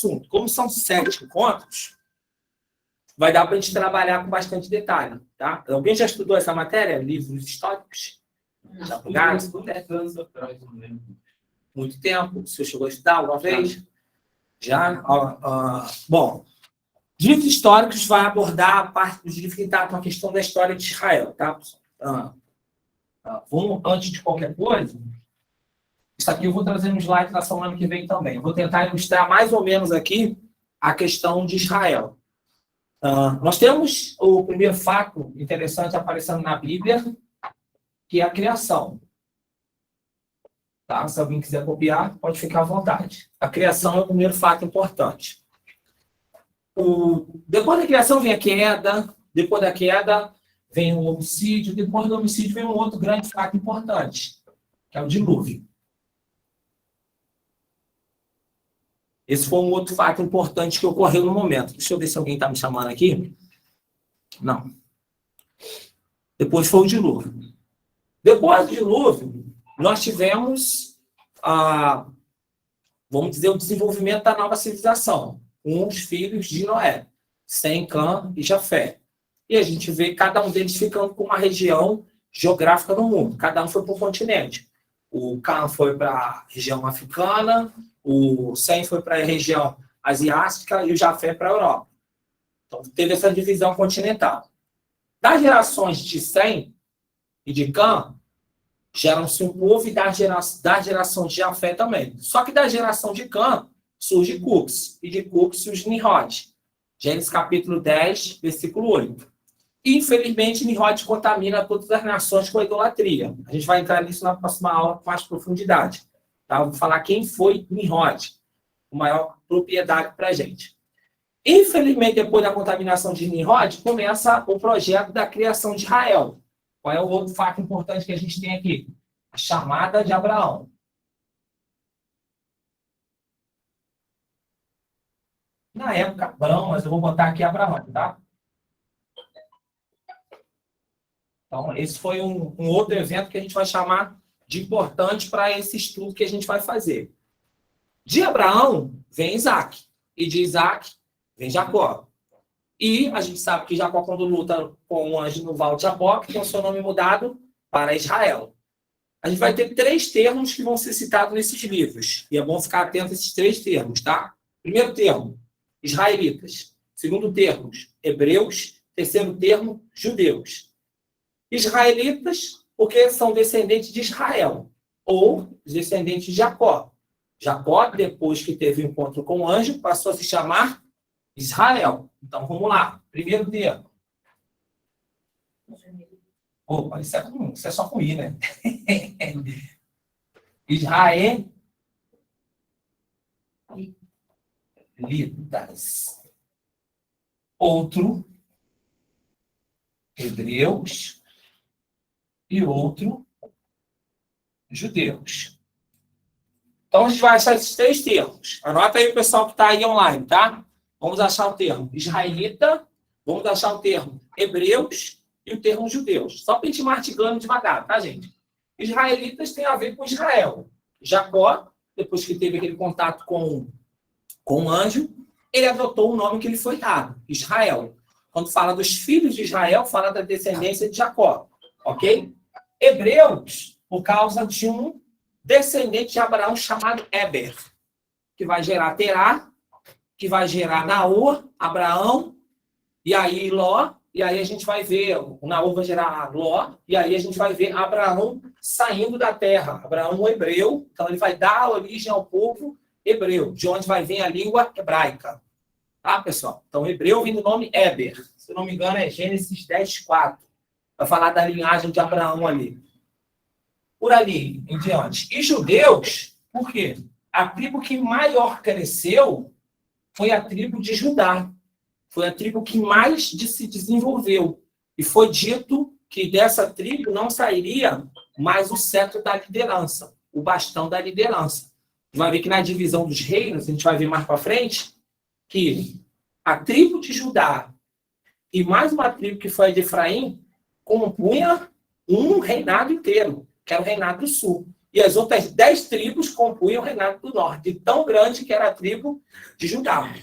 assunto. Como são 7 encontros, vai dar para a gente trabalhar com bastante detalhe. Tá? Alguém já estudou essa matéria? Livros históricos? Já pegaram? Muito tempo. O senhor chegou a estudar alguma vez? Já? Bom, livros históricos vai abordar a parte dos livros que tratam com a questão da história de Israel. Tá? Vamos, antes de qualquer coisa, isso aqui eu vou trazer um slide na semana que vem também. Eu vou tentar ilustrar mais ou menos aqui a questão de Israel. Nós temos o primeiro fato interessante aparecendo na Bíblia, que é a criação. Tá? Se alguém quiser copiar, pode ficar à vontade. A criação é o primeiro fato importante. Depois da criação vem a queda, depois da queda vem o homicídio, depois do homicídio vem um outro grande fato importante, que é o dilúvio. Esse foi um outro fato importante que ocorreu no momento. Deixa eu ver se alguém está me chamando aqui. Não. Depois foi o dilúvio. Depois do dilúvio, nós tivemos, vamos dizer, o desenvolvimento da nova civilização, com os filhos de Noé, Sem, Cã e Jafé. E a gente vê cada um deles ficando com uma região geográfica no mundo. Cada um foi para um continente. O Cã foi para a região africana, o Sem foi para a região asiática e o Jafé para a Europa. Então, teve essa divisão continental. Das gerações de Sem e de Cã, geram-se um povo e da geração de Jafé também. Só que da geração de Cã surge Cux, e de Cux surge Nimrod. Gênesis capítulo 10, versículo 8. Infelizmente, Nimrod contamina todas as nações com a idolatria. A gente vai entrar nisso na próxima aula com mais profundidade. Tá? Eu vou falar quem foi Nimrod, com maior propriedade para a gente. Infelizmente, depois da contaminação de Nimrod, começa o projeto da criação de Israel. Qual é o outro fato importante que a gente tem aqui? A chamada de Abraão. Na época, Abraão, mas eu vou botar aqui Abraão, tá? Então, esse foi um outro evento que a gente vai chamar de importante para esse estudo que a gente vai fazer. De Abraão vem Isaac. E de Isaac vem Jacó. E a gente sabe que Jacó, quando luta com o anjo no Val de Jaboque, tem o seu nome mudado para Israel. A gente vai ter 3 termos que vão ser citados nesses livros. E é bom ficar atento a esses 3 termos, tá? Primeiro termo, israelitas. Segundo termo, hebreus. Terceiro termo, judeus. Israelitas, porque são descendentes de Israel, ou descendentes de Jacó. Jacó, depois que teve o encontro com o anjo, passou a se chamar Israel. Então, vamos lá. Primeiro termo. Opa, isso é só com I, né? Israelitas. Outro, hebreus. E outro, judeus. Então, a gente vai achar esses 3 termos. Anota aí o pessoal que está aí online, tá? Vamos achar o termo israelita, vamos achar o termo hebreus e o termo judeus. Só para a gente ir mastigando devagar, tá, gente? Israelitas tem a ver com Israel. Jacó, depois que teve aquele contato com o anjo, ele adotou o nome que lhe foi dado, Israel. Quando fala dos filhos de Israel, fala da descendência de Jacó. Ok? Hebreus, por causa de um descendente de Abraão chamado Eber, que vai gerar Terá, que vai gerar Naor, Abraão, e aí Ló, e aí a gente vai ver, o Naor vai gerar Ló, e aí a gente vai ver Abraão saindo da terra. Abraão, um hebreu, então ele vai dar origem ao povo hebreu, de onde vai vir a língua hebraica. Tá, pessoal? Então, hebreu vem do nome Eber. Se eu não me engano, é Gênesis 10, 4. Vai falar da linhagem de Abraão ali. Por ali em diante. E judeus, por quê? A tribo que maior cresceu foi a tribo de Judá. Foi a tribo que mais se desenvolveu. E foi dito que dessa tribo não sairia mais o cetro da liderança, o bastão da liderança. Vai ver que na divisão dos reinos, a gente vai ver mais para frente, que a tribo de Judá e mais uma tribo que foi a de Efraim compunha um reinado inteiro, que era o reinado do sul. e as outras 10 tribos compunham o reinado do norte, e tão grande que era a tribo de Judá.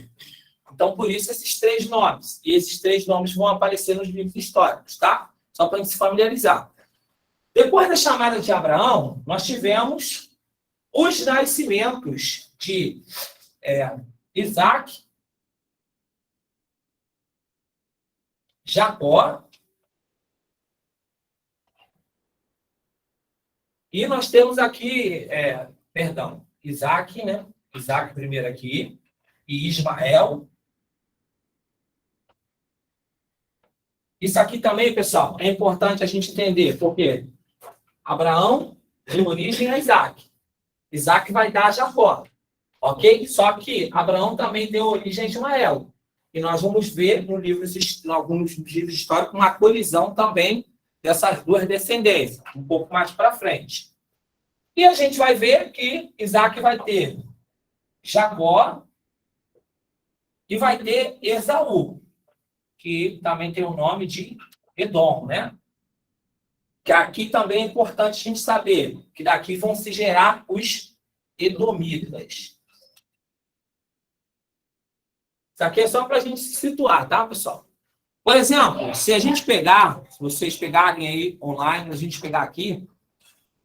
Então, por isso, esses 3 nomes. E esses 3 nomes vão aparecer nos livros históricos, tá? Só para a gente se familiarizar. Depois da chamada de Abraão, nós tivemos os nascimentos de Isaac, Jacó, e nós temos aqui, Isaac, né? Isaac primeiro aqui, e Ismael. Isso aqui também, pessoal, é importante a gente entender, porque Abraão deu origem a Isaac. Isaac vai dar a Jacó, ok? Só que Abraão também deu origem a Ismael. E nós vamos ver em alguns livros históricos uma colisão também dessas 2 descendências, um pouco mais para frente. E a gente vai ver que Isaac vai ter Jacó e vai ter Esaú, que também tem o nome de Edom, né? Que aqui também é importante a gente saber que daqui vão se gerar os edomitas. Isso aqui é só para a gente se situar, tá, pessoal? Por exemplo, se a gente pegar, se vocês pegarem aí online, a gente pegar aqui,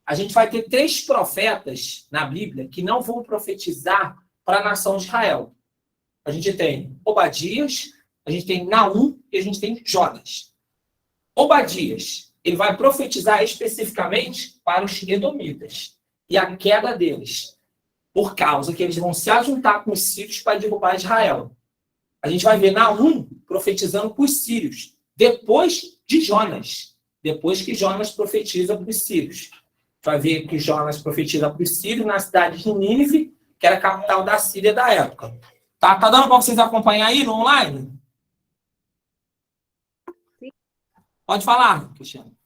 a gente vai ter 3 profetas na Bíblia que não vão profetizar para a nação de Israel. A gente tem Obadias, a gente tem Naum e a gente tem Jonas. Obadias, ele vai profetizar especificamente para os edomitas e a queda deles, por causa que eles vão se ajuntar com os sírios para derrubar Israel. A gente vai ver Naum profetizando para os sírios, depois de Jonas, depois que Jonas profetiza para os sírios. Vai ver que Jonas profetiza para os sírios na cidade de Nínive, que era a capital da Síria da época. Tá dando para vocês acompanhar aí no online? Sim. Pode falar, Cristiano.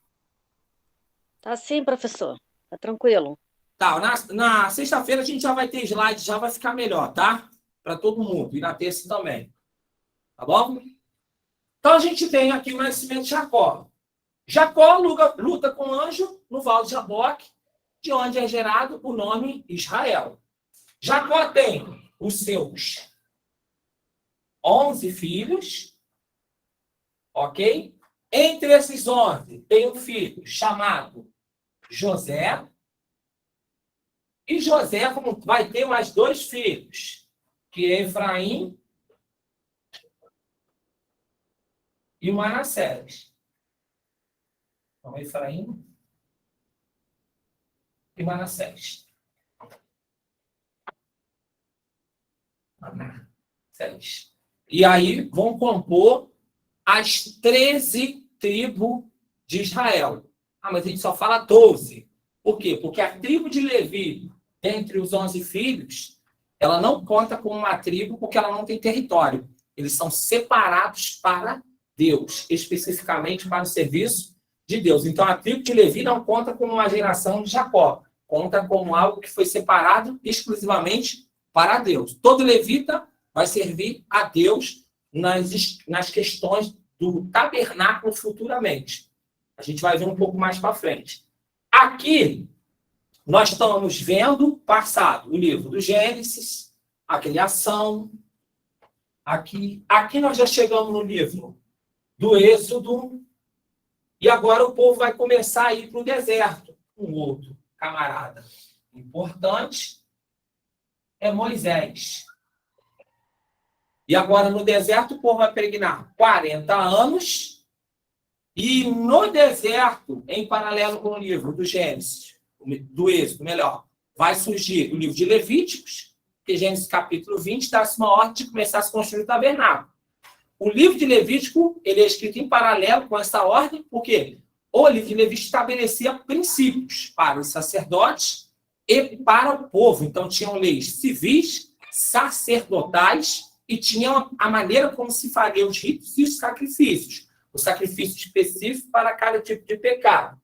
Tá sim, professor. Tá tranquilo. Tá, na sexta-feira a gente já vai ter slide, já vai ficar melhor, tá? Para todo mundo, e na terça também. Tá bom? Então a gente tem aqui o nascimento de Jacó. Jacó luta com o anjo no Val de Jaboque, de onde é gerado o nome Israel. Jacó tem os seus 11 filhos, ok? Entre esses 11, tem um filho chamado José. E José vai ter mais 2 filhos, que é Efraim e Manassés. Então, Efraim e Manassés. Manassés. E aí vão compor as 13 tribos de Israel. Ah, mas a gente só fala 12. Por quê? Porque a tribo de Levi, entre os 11 filhos, ela não conta como uma tribo porque ela não tem território. Eles são separados para Deus, especificamente para o serviço de Deus. Então, a tribo de Levi não conta como uma geração de Jacó, conta como algo que foi separado exclusivamente para Deus. Todo levita vai servir a Deus nas questões do tabernáculo futuramente. A gente vai ver um pouco mais para frente. Aqui, nós estamos vendo passado o livro do Gênesis, a criação. Aqui nós já chegamos no livro do Êxodo. E agora o povo vai começar a ir para o deserto. Um outro camarada importante é Moisés. E agora no deserto o povo vai peregrinar 40 anos. E no deserto, em paralelo com o livro do Gênesis, do Êxodo, melhor, vai surgir o livro de Levíticos, que Gênesis capítulo 20 dá-se uma ordem de começar a se construir o tabernáculo. O livro de Levítico, ele é escrito em paralelo com essa ordem, porque o livro de Levítico estabelecia princípios para os sacerdotes e para o povo. Então, tinham leis civis, sacerdotais, e tinham a maneira como se faria os ritos e os sacrifícios. O sacrifício específico para cada tipo de pecado.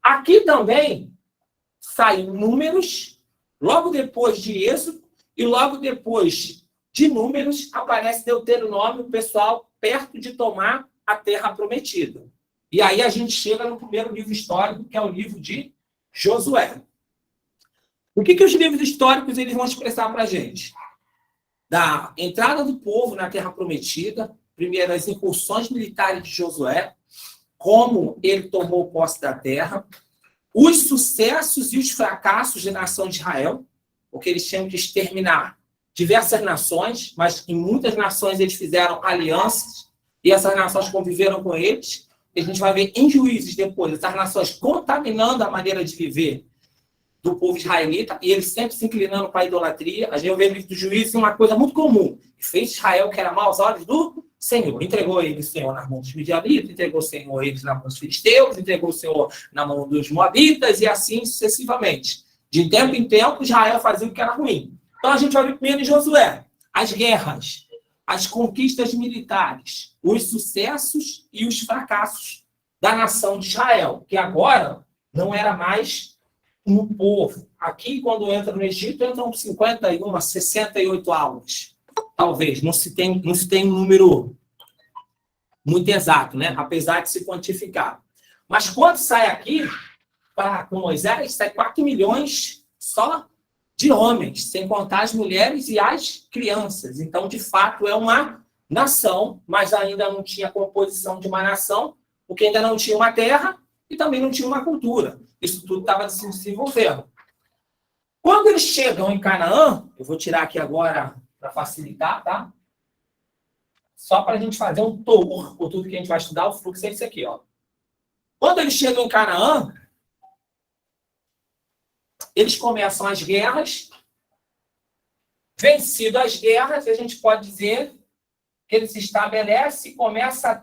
Aqui também saem Números, logo depois de Êxodo, e logo depois de Números aparece Deuteronômio, o pessoal perto de tomar a terra prometida. E aí a gente chega no primeiro livro histórico, que é o livro de Josué. O que os livros históricos eles vão expressar para a gente? Da entrada do povo na Terra Prometida, primeiro as incursões militares de Josué, como ele tomou posse da terra, os sucessos e os fracassos da nação de Israel, porque eles tinham que exterminar diversas nações, mas em muitas nações eles fizeram alianças e essas nações conviveram com eles. E a gente vai ver em Juízes depois essas nações contaminando a maneira de viver do povo israelita e eles sempre se inclinando para a idolatria. A gente vê no livro do Juízes uma coisa muito comum. Fez Israel que era mau aos olhos do Senhor. Entregou ele o Senhor nas mãos dos midianitas, entregou o Senhor eles nas mãos dos filisteus, entregou o Senhor na mão dos moabitas e assim sucessivamente. De tempo em tempo, Israel fazia o que era ruim. Então a gente vai ver primeiro em Josué as guerras, as conquistas militares, os sucessos e os fracassos da nação de Israel, que agora não era mais um povo. Aqui, quando entra no Egito, entram 51, 68 almas. Talvez, não se tem um número muito exato, né? Apesar de se quantificar. Mas quando sai aqui, com Moisés, sai 4 milhões só de homens, sem contar as mulheres e as crianças. Então, de fato, é uma nação, mas ainda não tinha composição de uma nação, porque ainda não tinha uma terra e também não tinha uma cultura. Isso tudo estava se desenvolvendo. Quando eles chegam em Canaã, eu vou tirar aqui agora para facilitar, tá? Só para a gente fazer um tour por tudo que a gente vai estudar, o fluxo é esse aqui, ó. Quando eles chegam em Canaã, eles começam as guerras. Vencido as guerras, a gente pode dizer que ele se estabelece e começa a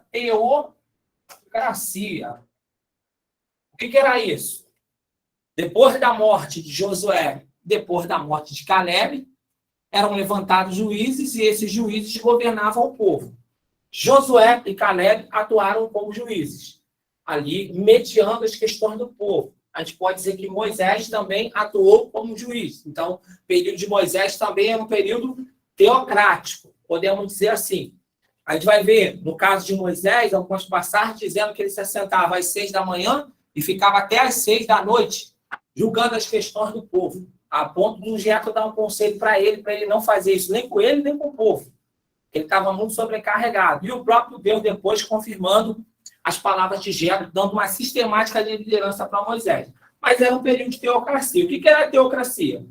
teocracia. O que era isso? Depois da morte de Josué, depois da morte de Caleb, eram levantados juízes e esses juízes governavam o povo. Josué e Caleb atuaram como juízes, ali mediando as questões do povo. A gente pode dizer que Moisés também atuou como juiz. Então, o período de Moisés também é um período teocrático, podemos dizer assim. A gente vai ver, no caso de Moisés, algumas passagens dizendo que ele se assentava às 6 da manhã e ficava até às 6 da noite, julgando as questões do povo, a ponto de um Jetro dar um conselho para ele não fazer isso, nem com ele, nem com o povo. Ele estava muito sobrecarregado. E o próprio Deus depois confirmando as palavras de Jetro, dando uma sistemática de liderança para Moisés. Mas era um período de teocracia. O que era a teocracia?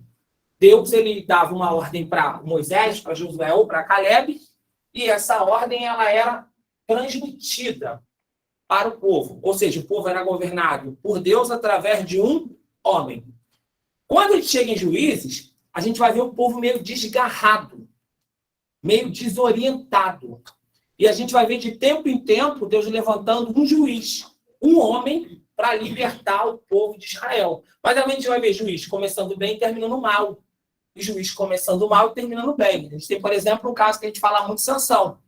Deus ele dava uma ordem para Moisés, para Josué ou para Caleb, e essa ordem ela era transmitida para o povo. Ou seja, o povo era governado por Deus através de um homem. Quando a gente chega em Juízes, a gente vai ver o povo meio desgarrado, meio desorientado. E a gente vai ver de tempo em tempo Deus levantando um juiz, um homem, para libertar o povo de Israel. Mas a gente vai ver juiz começando bem e terminando mal. E juiz começando mal e terminando bem. A gente tem, por exemplo, um caso que a gente fala muito de Sansão.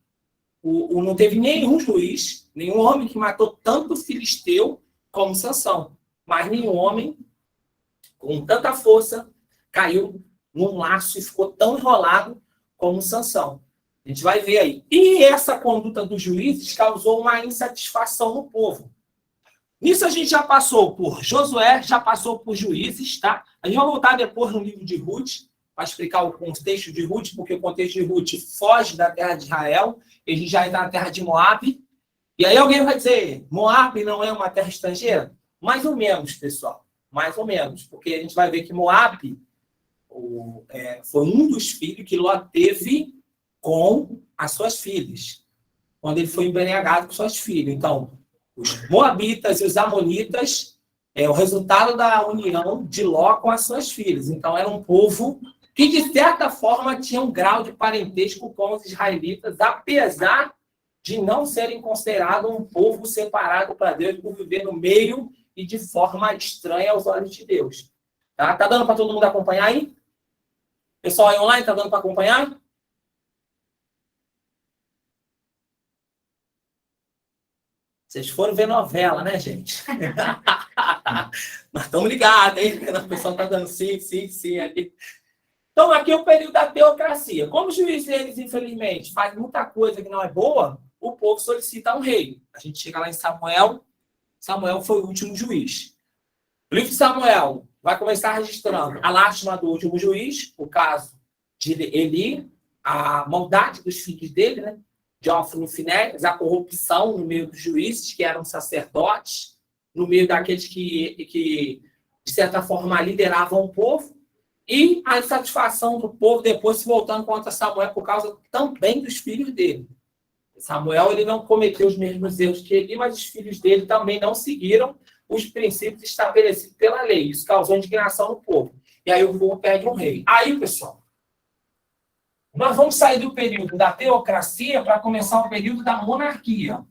Não teve nenhum juiz, nenhum homem que matou tanto filisteu como Sansão. Mas nenhum homem com tanta força caiu num laço e ficou tão enrolado como Sansão. A gente vai ver aí. E essa conduta dos juízes causou uma insatisfação no povo. Nisso a gente já passou por Josué, já passou por Juízes, tá? A gente vai voltar depois no livro de Ruth, para explicar o contexto de Ruth, porque o contexto de Ruth foge da terra de Israel, e a gente já está na terra de Moabe. E aí alguém vai dizer, Moabe não é uma terra estrangeira? Mais ou menos, pessoal. Mais ou menos. Porque a gente vai ver que Moabe foi um dos filhos que Ló teve com as suas filhas, quando ele foi embriagado com suas filhas. Então, os moabitas e os amonitas é o resultado da união de Ló com as suas filhas. Então, era um povo que, de certa forma, tinha um grau de parentesco com os israelitas, apesar de não serem considerados um povo separado para Deus, por viver no meio e de forma estranha aos olhos de Deus. Tá dando para todo mundo acompanhar aí? Pessoal aí online, tá dando para acompanhar? Vocês foram ver novela, né, gente? Mas estamos ligados, hein? O pessoal está dando sim aqui. Então, aqui é o período da teocracia. Como os juízes, eles, infelizmente, fazem muita coisa que não é boa, o povo solicita um rei. A gente chega lá em Samuel. Samuel foi o último juiz. O livro de Samuel vai começar registrando a lástima do último juiz, o caso de Eli, a maldade dos filhos dele, né? De Ofni e Finéias, a corrupção no meio dos juízes, que eram sacerdotes, no meio daqueles que de certa forma, lideravam o povo, e a insatisfação do povo depois se voltando contra Samuel por causa também dos filhos dele. Samuel ele não cometeu os mesmos erros que ele, mas os filhos dele também não seguiram os princípios estabelecidos pela lei. Isso causou indignação no povo. E aí o povo pede um rei. Aí, pessoal, nós vamos sair do período da teocracia para começar o período da monarquia.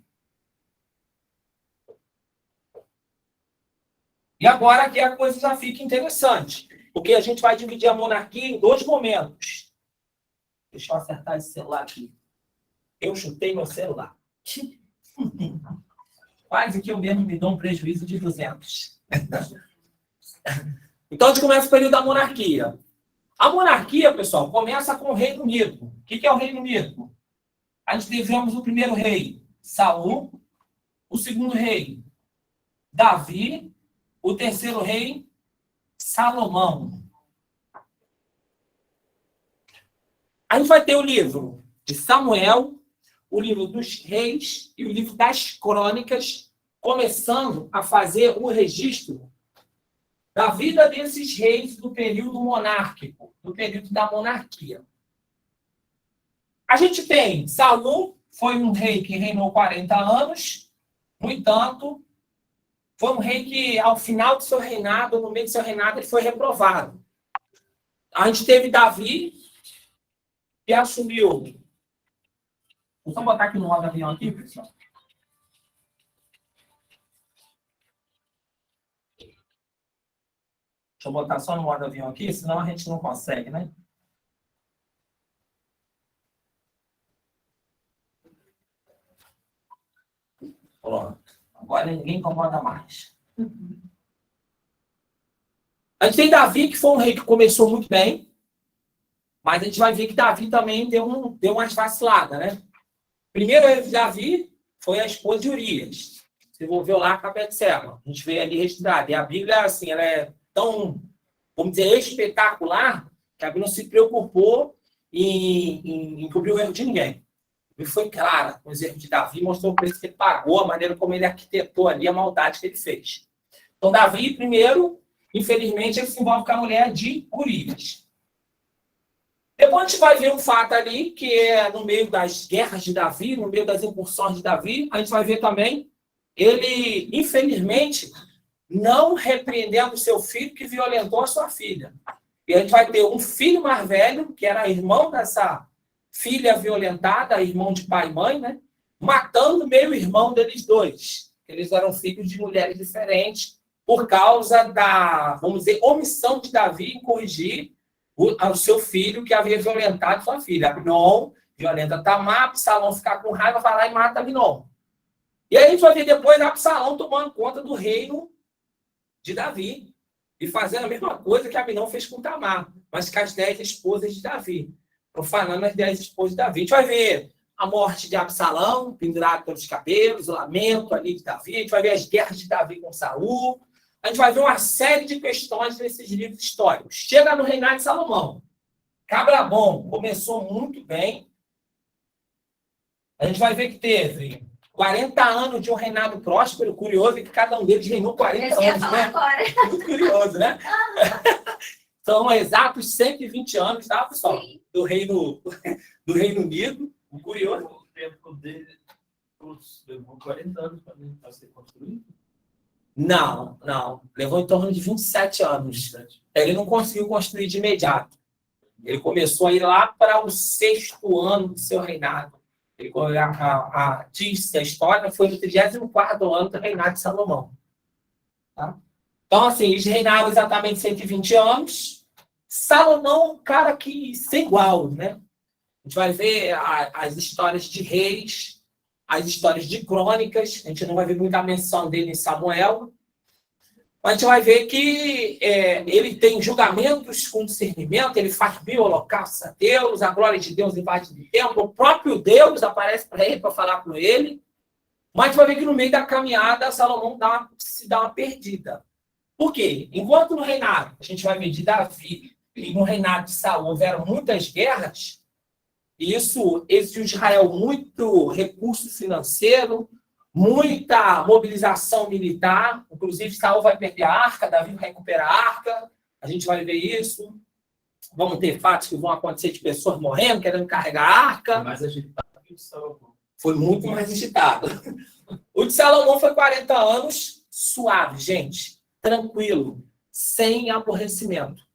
E agora que a coisa já fica interessante, porque a gente vai dividir a monarquia em dois momentos. Deixa eu acertar esse celular aqui. Eu chutei meu celular. Quase que eu mesmo me dou um prejuízo de 200. Então, a gente começa o período da monarquia. A monarquia, pessoal, começa com o Reino Unido. O que é o Reino Unido? A gente tivemos o primeiro rei, Saul, o segundo rei, Davi, o terceiro rei, Salomão. A gente vai ter o livro de Samuel, o livro dos reis e o livro das crônicas, começando a fazer o registro da vida desses reis do período monárquico, do período da monarquia. A gente tem Saul, foi um rei que reinou 40 anos, no entanto, foi um rei que, ao final do seu reinado, no meio do seu reinado, ele foi reprovado. A gente teve Davi, que assumiu... Vou só botar aqui no modo avião aqui, pessoal. Deixa eu botar só no modo avião aqui, senão a gente não consegue, né? Pronto. Agora ninguém incomoda mais. A gente tem Davi, que foi um rei que começou muito bem, mas a gente vai ver que Davi também deu umas vaciladas, né? Primeiro rei de Davi foi a esposa de Urias. Se envolveu lá com a Betseba. A gente vê ali registrado. E a Bíblia, assim, ela é tão, vamos dizer, espetacular, que a Bíblia não se preocupou em cobrir o erro de ninguém. Ele foi clara com os erros de Davi, mostrou o preço que ele pagou, a maneira como ele arquitetou ali, a maldade que ele fez. Então, Davi, primeiro, infelizmente, ele se envolve com a mulher de Urias. Depois a gente vai ver um fato ali, que é no meio das guerras de Davi, no meio das incursões de Davi, a gente vai ver também ele, infelizmente, não repreendendo seu filho que violentou a sua filha. E a gente vai ter um filho mais velho, que era irmão dessa filha violentada, irmão de pai e mãe, né? Matando meio-irmão deles dois. Eles eram filhos de mulheres diferentes, por causa da, vamos dizer, omissão de Davi em corrigir o seu filho que havia violentado sua filha. Abnom violenta Tamar, Absalão fica com raiva, vai lá e mata Abnom. E aí a gente vai ver depois Absalão tomando conta do reino de Davi e fazendo a mesma coisa que Abnom fez com Tamar, mas com as 10 esposas de Davi. Profanando as 10 esposas de Davi. A gente vai ver a morte de Absalão, pendurado pelos cabelos, o lamento ali de Davi, a gente vai ver as guerras de Davi com Saul, a gente vai ver uma série de questões nesses livros históricos. Chega no reinado de Salomão. Cabra bom, começou muito bem. A gente vai ver que teve 40 anos de um reinado próspero, curioso, e que cada um deles reinou 40 anos, né? Agora. Muito curioso, né? São exatos 120 anos, tá, pessoal? Do Reino Unido. O curioso. O tempo dele levou 40 anos para ser construído? Não. Levou em torno de 27 anos. Ele não conseguiu construir de imediato. Ele começou a ir lá para o 6º ano do seu reinado. Diz a história, foi no 34º ano do reinado de Salomão. Tá? Então, assim, eles reinaram exatamente 120 anos. Salomão, um cara que sem igual, né? A gente vai ver as histórias de reis, as histórias de crônicas. A gente não vai ver muita menção dele em Samuel. Mas a gente vai ver que ele tem julgamentos com discernimento, ele faz bem-holocaustos a Deus, a glória de Deus invade o templo, o próprio Deus aparece para ele, para falar com ele. Mas a gente vai ver que no meio da caminhada, Salomão se dá uma perdida. Por quê? Enquanto no reinado, a gente vai ver de Davi, e no reinado de Saul houveram muitas guerras, e isso exigiu de Israel muito recurso financeiro, muita mobilização militar, inclusive Saul vai perder a arca, Davi vai recuperar a arca, a gente vai ver isso. Vamos ter fatos que vão acontecer de pessoas morrendo, querendo carregar a arca. Mais agitado que o Salomão. Foi muito mais agitado. O de Salomão foi 40 anos, suave, gente, tranquilo, sem aborrecimento.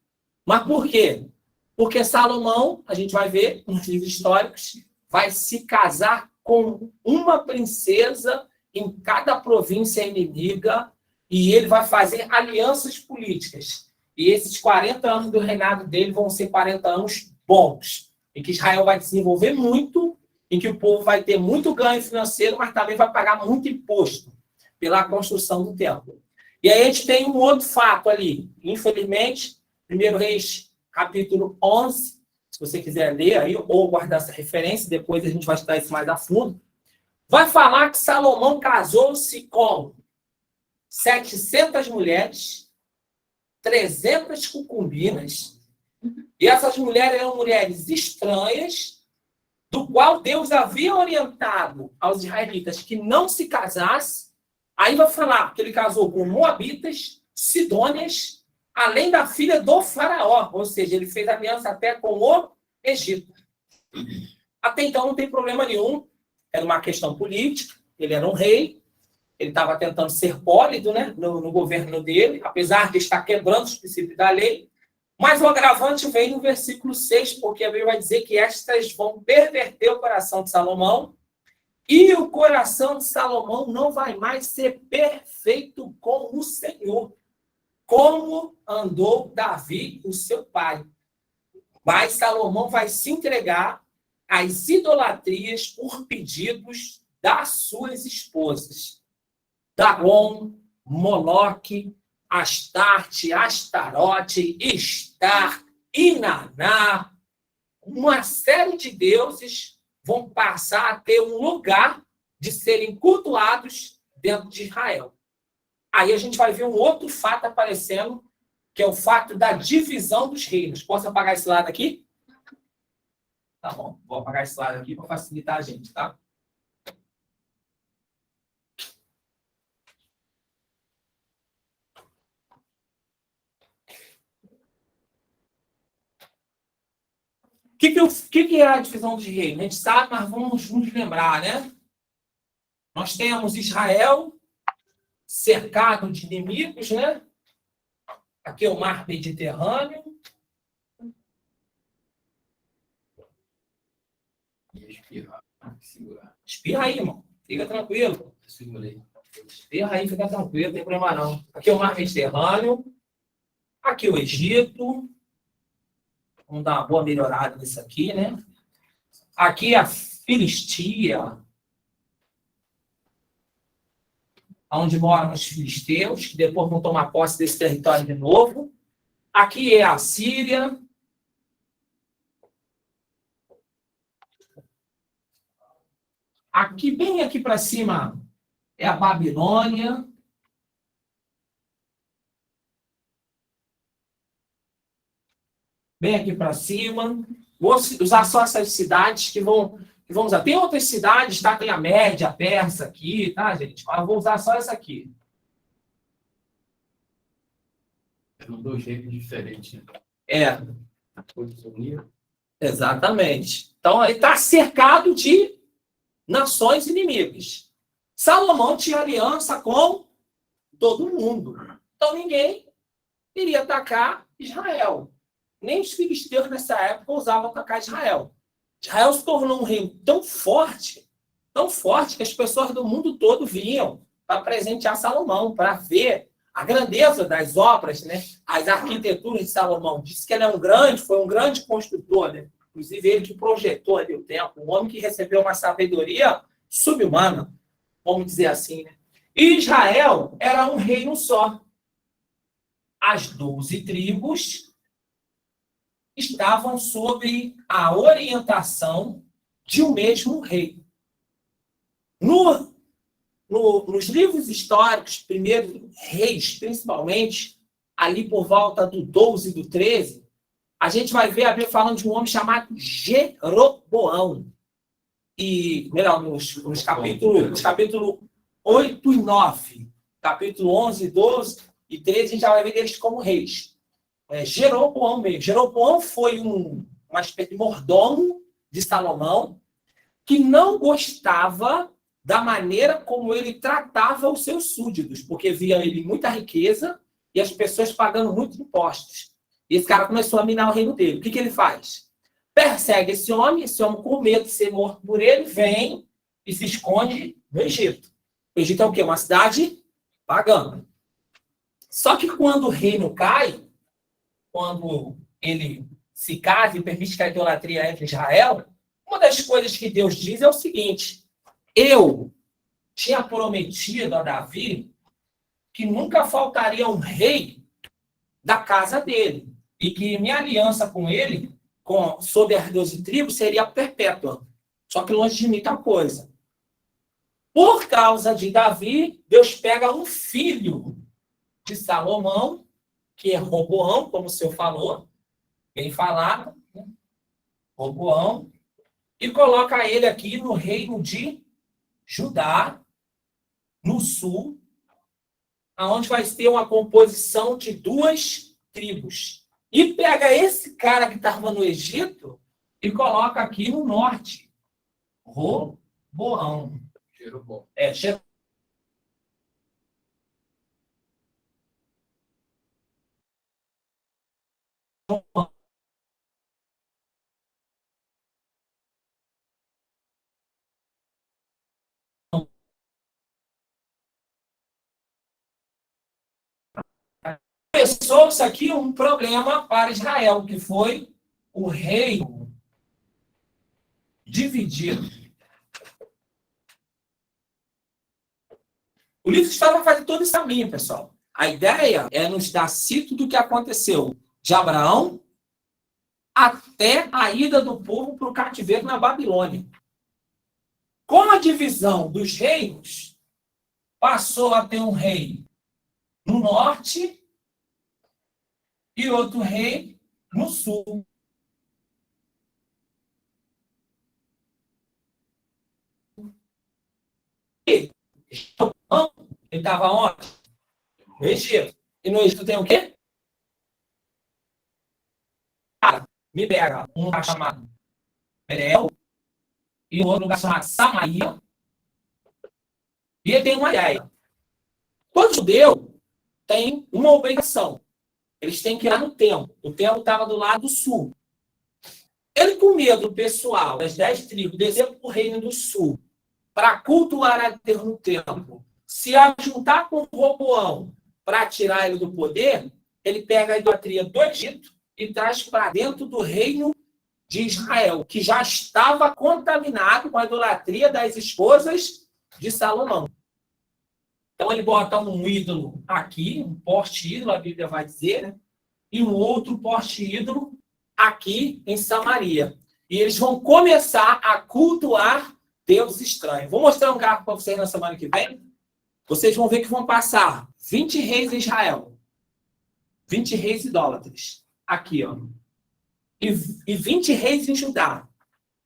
Mas por quê? Porque Salomão, a gente vai ver nos livros históricos, vai se casar com uma princesa em cada província inimiga e ele vai fazer alianças políticas. E esses 40 anos do reinado dele vão ser 40 anos bons, em que Israel vai desenvolver muito, em que o povo vai ter muito ganho financeiro, mas também vai pagar muito imposto pela construção do templo. E aí a gente tem um outro fato ali, infelizmente, 1 Reis, capítulo 11, se você quiser ler aí, ou guardar essa referência, depois a gente vai estudar isso mais a fundo, vai falar que Salomão casou-se com 700 mulheres, 300 concubinas, e essas mulheres eram mulheres estranhas, do qual Deus havia orientado aos israelitas que não se casasse. Aí vai falar que ele casou com moabitas, sidônias, além da filha do faraó, ou seja, ele fez aliança até com o Egito. Até então não tem problema nenhum, era uma questão política, ele era um rei, ele estava tentando ser pólido, né, no governo dele, apesar de estar quebrando os princípios da lei. Mas o agravante vem no versículo 6, porque a Bíblia vai dizer que estas vão perverter o coração de Salomão, e o coração de Salomão não vai mais ser perfeito com o Senhor, como andou Davi, o seu pai. Mas Salomão vai se entregar às idolatrias por pedidos das suas esposas. Dagon, Moloque, Astarte, Astarote, Istar, Inaná, uma série de deuses vão passar a ter um lugar de serem cultuados dentro de Israel. Aí a gente vai ver um outro fato aparecendo, que é o fato da divisão dos reinos. Posso apagar esse lado aqui? Tá bom, vou apagar esse lado aqui para facilitar a gente, tá? O que é a divisão dos reinos? A gente sabe, mas vamos nos lembrar, né? Nós temos Israel cercado de inimigos, né? Aqui é o mar Mediterrâneo. Espirra aí, irmão. Fica tranquilo. Espirra aí, fica tranquilo, não tem problema não. Aqui é o mar Mediterrâneo. Aqui é o Egito. Vamos dar uma boa melhorada nisso aqui, né? Aqui é a Filistia, onde moram os filisteus, que depois vão tomar posse desse território de novo. Aqui é a Síria. Aqui, bem aqui para cima, é a Babilônia. Bem aqui para cima. Vou usar só essas cidades que vão usar. Tem outras cidades, tá? Tem a Média, a Persa aqui, tá, gente? Mas eu vou usar só essa aqui. São dois jeitos diferentes, né? É. Exatamente. Então, ele está cercado de nações inimigas. Salomão tinha aliança com todo mundo. Então, ninguém iria atacar Israel. Nem os filisteus nessa época ousavam atacar Israel. Israel se tornou um reino tão forte que as pessoas do mundo todo vinham para presentear Salomão, para ver a grandeza das obras, né? As arquiteturas de Salomão. Disse que ele foi um grande construtor, né? Inclusive ele que projetou ali o templo, um homem que recebeu uma sabedoria subhumana, vamos dizer assim, né? E Israel era um reino só. As 12 tribos estavam sob a orientação de um mesmo rei. Nos livros históricos, primeiro Reis, principalmente, ali por volta do 12 e do 13, a gente vai ver a Bíblia falando de um homem chamado Jeroboão. E, melhor, nos capítulos 8 e 9, capítulo 11, 12 e 13, a gente já vai ver eles como reis. Jeroboão mesmo. Jeroboão foi uma espécie de mordomo de Salomão que não gostava da maneira como ele tratava os seus súditos, porque via ele muita riqueza e as pessoas pagando muitos impostos. E esse cara começou a minar o reino dele. O que ele faz? Persegue esse homem com medo de ser morto por ele, vem e se esconde no Egito. O Egito é o quê? Uma cidade pagã. Só que quando o reino cai, quando ele se casa e permite que a idolatria entre Israel, uma das coisas que Deus diz é o seguinte: eu tinha prometido a Davi que nunca faltaria um rei da casa dele e que minha aliança com ele, sobre as 12 tribos, seria perpétua. Só que longe de mim tá coisa. Por causa de Davi, Deus pega um filho de Salomão, que é Roboão, como o senhor falou, bem falado, né? Roboão, e coloca ele aqui no reino de Judá, no sul, aonde vai ter uma composição de 2 tribos. E pega esse cara que estava no Egito e coloca aqui no norte. Roboão. Jeroboão. Começou-se aqui um problema para Israel, que foi o reino dividido. O livro de História vai fazer todo esse caminho, pessoal. A ideia é nos dar cito do que aconteceu de Abraão até a ida do povo para o cativeiro na Babilônia. Com a divisão dos reinos, passou a ter um rei no norte e outro rei no sul. Ele estava onde? No Egito. E no Egito tem o quê? Cara, me pega um lugar chamado Betel e um outro lugar chamado Samaria. E ele tem uma ideia. Todo judeu tem uma obrigação. Eles têm que ir lá no templo. O templo estava do lado sul. Ele, com medo pessoal das 10 tribos, descer para o reino do sul para cultuar a Deus no templo, se ajuntar com o Roboão para tirar ele do poder, ele pega a idolatria do Egito e traz para dentro do reino de Israel, que já estava contaminado com a idolatria das esposas de Salomão. Então ele bota um ídolo aqui, um poste ídolo, a Bíblia vai dizer, né? E um outro poste ídolo aqui em Samaria. E eles vão começar a cultuar Deus estranho. Vou mostrar um gráfico para vocês na semana que vem. Vocês vão ver que vão passar 20 reis em Israel. 20 reis idólatras. Aqui, ó. E 20 reis em Judá.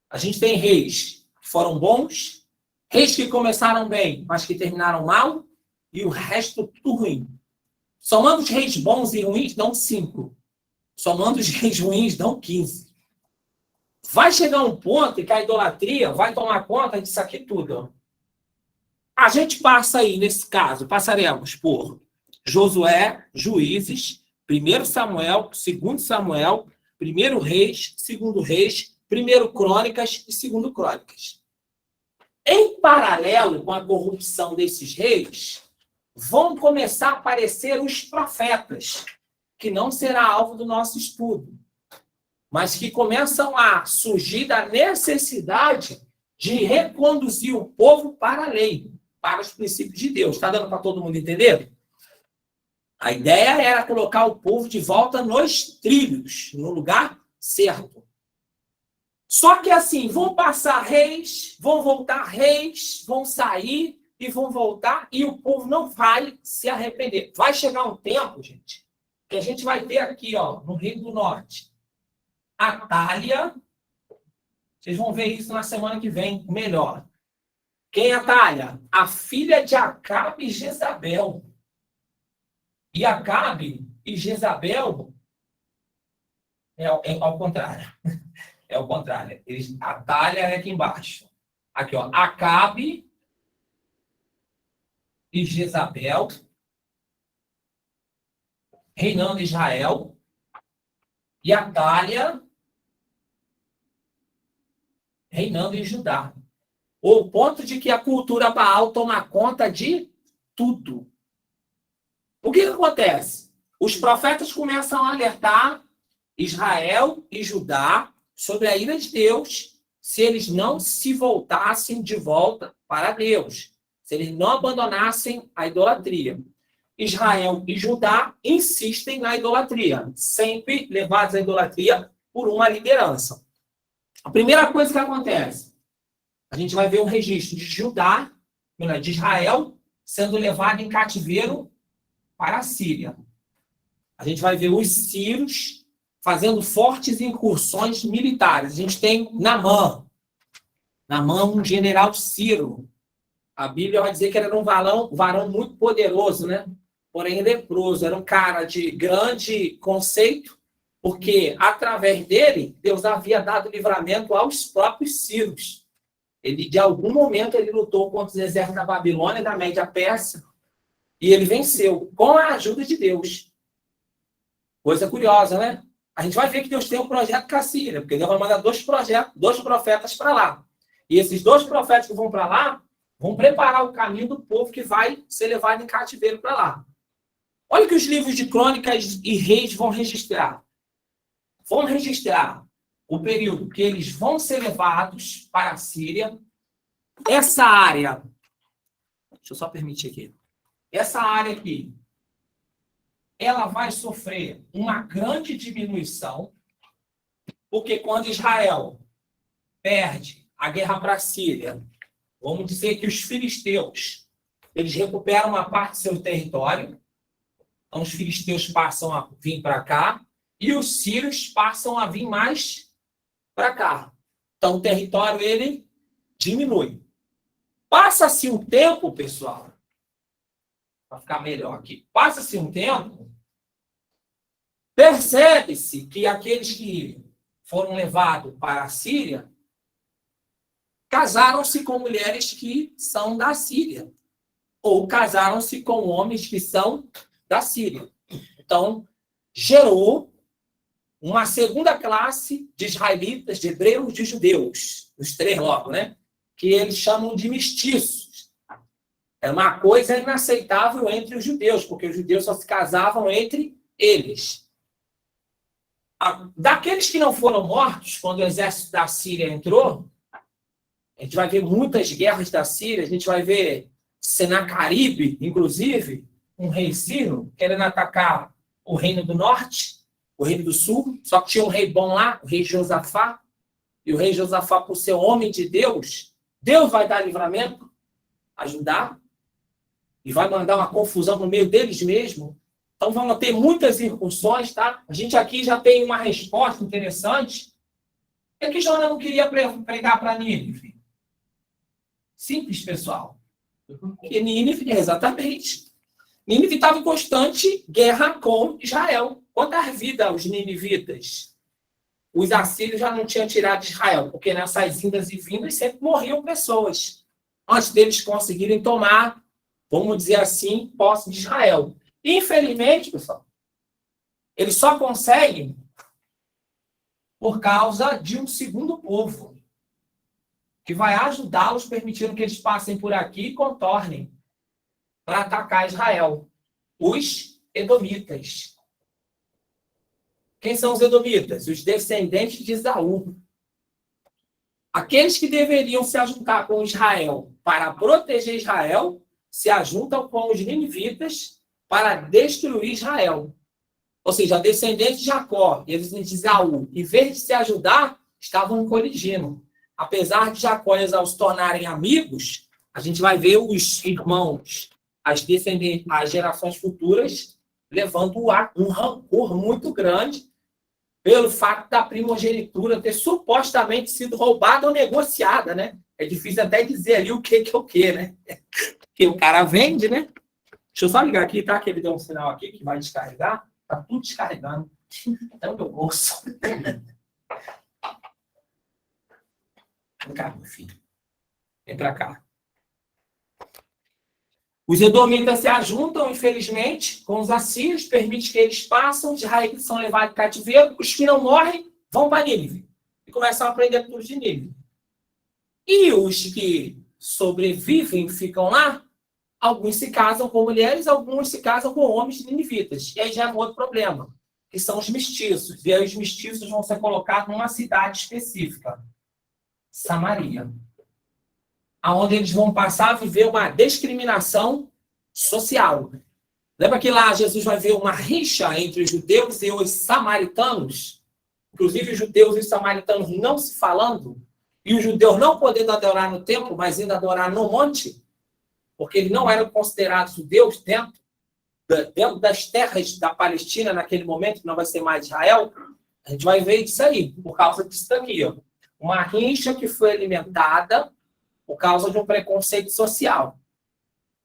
A gente tem reis que foram bons, reis que começaram bem, mas que terminaram mal, e o resto tudo ruim. Somando os reis bons e ruins, dão 5. Somando os reis ruins, dão 15. Vai chegar um ponto em que a idolatria vai tomar conta disso aqui tudo. Ó. A gente passa aí, nesse caso, passaremos por Josué, Juízes, 1 Samuel, 2 Samuel, 1 Reis, 2 Reis, 1 Crônicas e 2 Crônicas. Em paralelo com a corrupção desses reis, vão começar a aparecer os profetas, que não será alvo do nosso estudo, mas que começam a surgir da necessidade de reconduzir o povo para a lei, para os princípios de Deus. Está dando para todo mundo entender? A ideia era colocar o povo de volta nos trilhos, no lugar certo. Só que assim, vão passar reis, vão voltar reis, vão sair e vão voltar, e o povo não vai se arrepender. Vai chegar um tempo, gente, que a gente vai ter aqui, ó, no Reino do Norte, Atália. Vocês vão ver isso na semana que vem melhor. Quem é Atália? A filha de Acabe e Jezabel. E Acabe e Jezabel é ao contrário. É o contrário. Atália é aqui embaixo. Aqui, ó. Acabe e Jezabel reinando em Israel. E Atália reinando em Judá. O ponto de que a cultura Baal toma conta de tudo. O que acontece? Os profetas começam a alertar Israel e Judá sobre a ira de Deus se eles não se voltassem de volta para Deus, se eles não abandonassem a idolatria. Israel e Judá insistem na idolatria, sempre levados à idolatria por uma liderança. A primeira coisa que acontece, a gente vai ver um registro de Judá, de Israel, sendo levado em cativeiro para a Síria. A gente vai ver os sírios fazendo fortes incursões militares. A gente tem Naamã, um general sírio. A Bíblia vai dizer que ele era um varão muito poderoso, né? Porém leproso. Era um cara de grande conceito, porque através dele, Deus havia dado livramento aos próprios sírios. Ele, de algum momento, ele lutou contra os exércitos da Babilônia e da Média Pérsia, e ele venceu, com a ajuda de Deus. Coisa curiosa, né? A gente vai ver que Deus tem um projeto com a Síria, porque Deus vai mandar dois profetas para lá. E esses 2 profetas que vão para lá, vão preparar o caminho do povo que vai ser levado em cativeiro para lá. Olha o que os livros de Crônicas e Reis vão registrar. Vão registrar o período que eles vão ser levados para a Síria. Essa área, deixa eu só permitir aqui. Essa área aqui, ela vai sofrer uma grande diminuição, porque quando Israel perde a guerra para a Síria, vamos dizer que os filisteus, eles recuperam uma parte do seu território, então os filisteus passam a vir para cá, e os sírios passam a vir mais para cá. Então o território, ele diminui. Passa-se um tempo, pessoal, para ficar melhor aqui, passa-se um tempo, percebe-se que aqueles que foram levados para a Síria casaram-se com mulheres que são da Síria, ou casaram-se com homens que são da Síria. Então, gerou uma segunda classe de israelitas, de hebreus, de judeus, os 3 logo, né? Que eles chamam de mestiços. É uma coisa inaceitável entre os judeus, porque os judeus só se casavam entre eles. Daqueles que não foram mortos, quando o exército da Síria entrou, a gente vai ver muitas guerras da Síria, a gente vai ver Senaqueribe, inclusive, um rei sírio, querendo atacar o reino do norte, o reino do sul, só que tinha um rei bom lá, o rei Josafá, e o rei Josafá, por ser homem de Deus, Deus vai dar livramento, ajudar, e vai mandar uma confusão no meio deles mesmo. Então vamos ter muitas incursões, tá? A gente aqui já tem uma resposta interessante. Por que Jonas não queria pregar para Nínive? Simples, pessoal. Porque Nínive, exatamente. Nínive estava em constante guerra com Israel. Quantas vidas os ninivitas? Os assírios já não tinham tirado de Israel, porque nessas indas e vindas sempre morriam pessoas, antes deles conseguirem tomar, vamos dizer assim, posse de Israel. Infelizmente, pessoal, eles só conseguem por causa de um segundo povo, que vai ajudá-los, permitindo que eles passem por aqui e contornem para atacar Israel. Os edomitas. Quem são os edomitas? Os descendentes de Esaú. Aqueles que deveriam se ajuntar com Israel para proteger Israel, se ajuntam com os ninivitas para destruir Israel. Ou seja, descendentes de Jacó e descendentes de Esaú, em vez de se ajudar, estavam colidindo. Apesar de Jacó e Esaú se tornarem amigos, a gente vai ver os irmãos, as descendentes, as gerações futuras, levando um rancor muito grande pelo fato da primogenitura ter supostamente sido roubada ou negociada, né? É difícil até dizer ali o que é o que, né? Porque o cara vende, né? Deixa eu só ligar aqui, tá? Que ele deu um sinal aqui que vai descarregar. Tá tudo descarregando. Até o meu bolso. Vem cá, meu filho. Vem pra cá. Os edomitas se ajuntam, infelizmente, com os assírios, permite que eles passem, os israelitas são levados em cativeiro, os que não morrem vão para Nínive e começam a aprender tudo de Nínive. E os que sobrevivem, ficam lá, alguns se casam com mulheres, alguns se casam com homens ninivitas. E aí já é um outro problema, que são os mestiços. E aí os mestiços vão ser colocados numa cidade específica, Samaria, aonde eles vão passar a viver uma discriminação social. Lembra que lá Jesus vai ver uma rixa entre os judeus e os samaritanos? Inclusive os judeus e os samaritanos não se falando, e os judeus não podendo adorar no templo, mas indo adorar no monte, porque eles não eram considerados judeus dentro das terras da Palestina naquele momento, que não vai ser mais Israel. A gente vai ver isso aí, por causa disso daqui. Ó. Uma rixa que foi alimentada por causa de um preconceito social.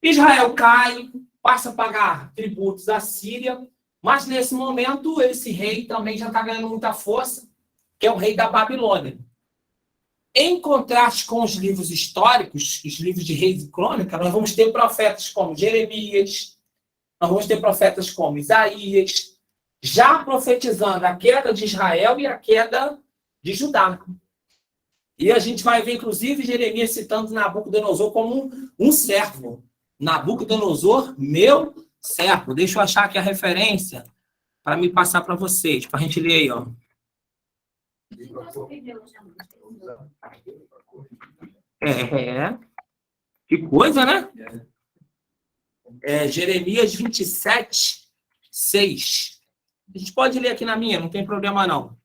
Israel cai, passa a pagar tributos à Síria, mas nesse momento esse rei também já está ganhando muita força, que é o rei da Babilônia. Em contraste com os livros históricos, os livros de Reis e Crônica, nós vamos ter profetas como Jeremias, nós vamos ter profetas como Isaías, já profetizando a queda de Israel e a queda de Judá. E a gente vai ver, inclusive, Jeremias citando Nabucodonosor como um servo. Nabucodonosor, meu servo. Deixa eu achar aqui a referência para me passar para vocês, para a gente ler aí, ó. Que coisa, né? Jeremias 27, 6. A gente pode ler aqui na minha, não tem problema não.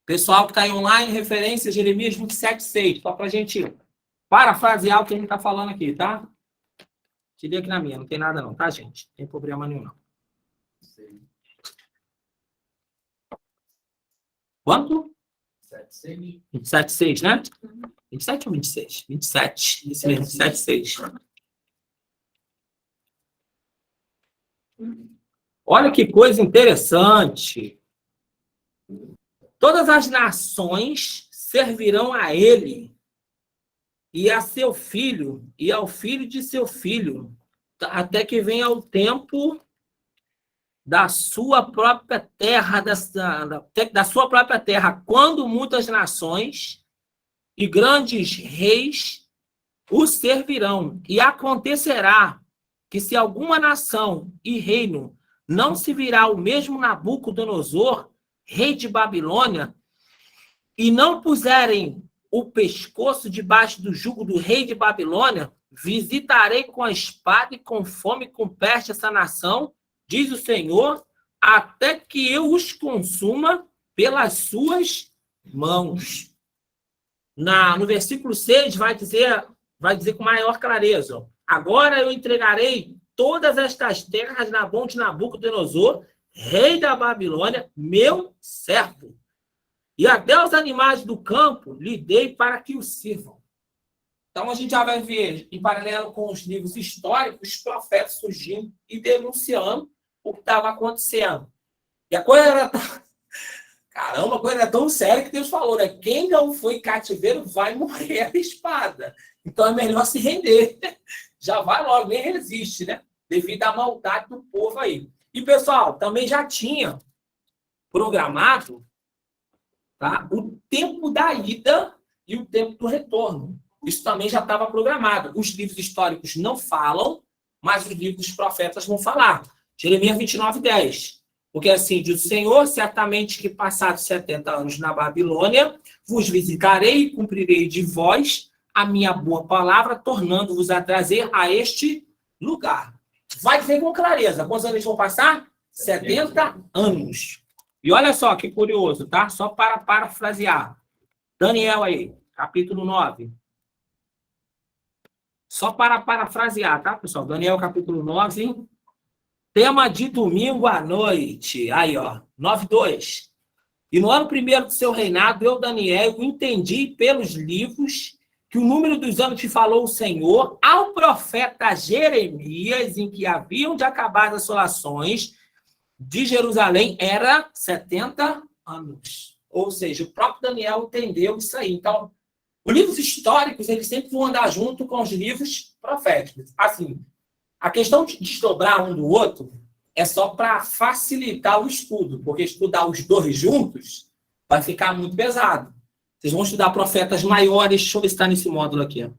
Pessoal que está aí online, referência Jeremias 27, 6. Só para a gente parafrasear o que a gente está falando aqui, tá? Te li aqui na minha, não tem nada não, tá, gente? Não tem problema nenhum, não. Quanto? 27, 6, né? 27 ou 26? 27. Esse mesmo, 27, 6. Olha que coisa interessante. Todas as nações servirão a ele e a seu filho e ao filho de seu filho, até que venha o tempo da sua própria terra, da sua própria terra, quando muitas nações e grandes reis o servirão. E acontecerá que se alguma nação e reino não se virá ao mesmo Nabucodonosor, rei de Babilônia, e não puserem o pescoço debaixo do jugo do rei de Babilônia, visitarei com a espada e com fome e com peste essa nação, diz o Senhor, até que eu os consuma pelas suas mãos. No versículo 6 vai dizer com maior clareza, ó, agora eu entregarei todas estas terras na mão de Nabucodonosor, rei da Babilônia, meu servo. E até os animais do campo lhe dei para que o sirvam. Então, a gente já vai ver, em paralelo com os livros históricos, os profetas surgindo e denunciando o que estava acontecendo. E a coisa era... Caramba, a coisa era tão séria que Deus falou, né? Quem não foi cativeiro vai morrer à espada. Então, é melhor se render. Já vai logo, nem resiste, né? Devido à maldade do povo aí. E, pessoal, também já tinha programado, tá, o tempo da ida e o tempo do retorno. Isso também já estava programado. Os livros históricos não falam, mas os livros dos profetas vão falar. Jeremias 29, 10. Porque assim diz o Senhor, certamente que passados 70 anos na Babilônia, vos visitarei e cumprirei de vós a minha boa palavra, tornando-vos a trazer a este lugar. Vai dizer com clareza. Quantos anos vão passar? 70 anos. E olha só que curioso, tá? Só para parafrasear. Daniel aí, capítulo 9. Só para parafrasear, tá, pessoal? Daniel, capítulo 9. Tema de domingo à noite. Aí, ó, 9:2. E no ano primeiro do seu reinado, eu, Daniel, entendi pelos livros que o número dos anos que falou o Senhor ao profeta Jeremias, em que haviam de acabar as assolações de Jerusalém, era 70 anos. Ou seja, o próprio Daniel entendeu isso aí. Então, os livros históricos, eles sempre vão andar junto com os livros proféticos. Assim, a questão de desdobrar um do outro é só para facilitar o estudo, porque estudar os dois juntos vai ficar muito pesado. Vocês vão estudar profetas maiores, deixa eu ver se está nesse módulo aqui.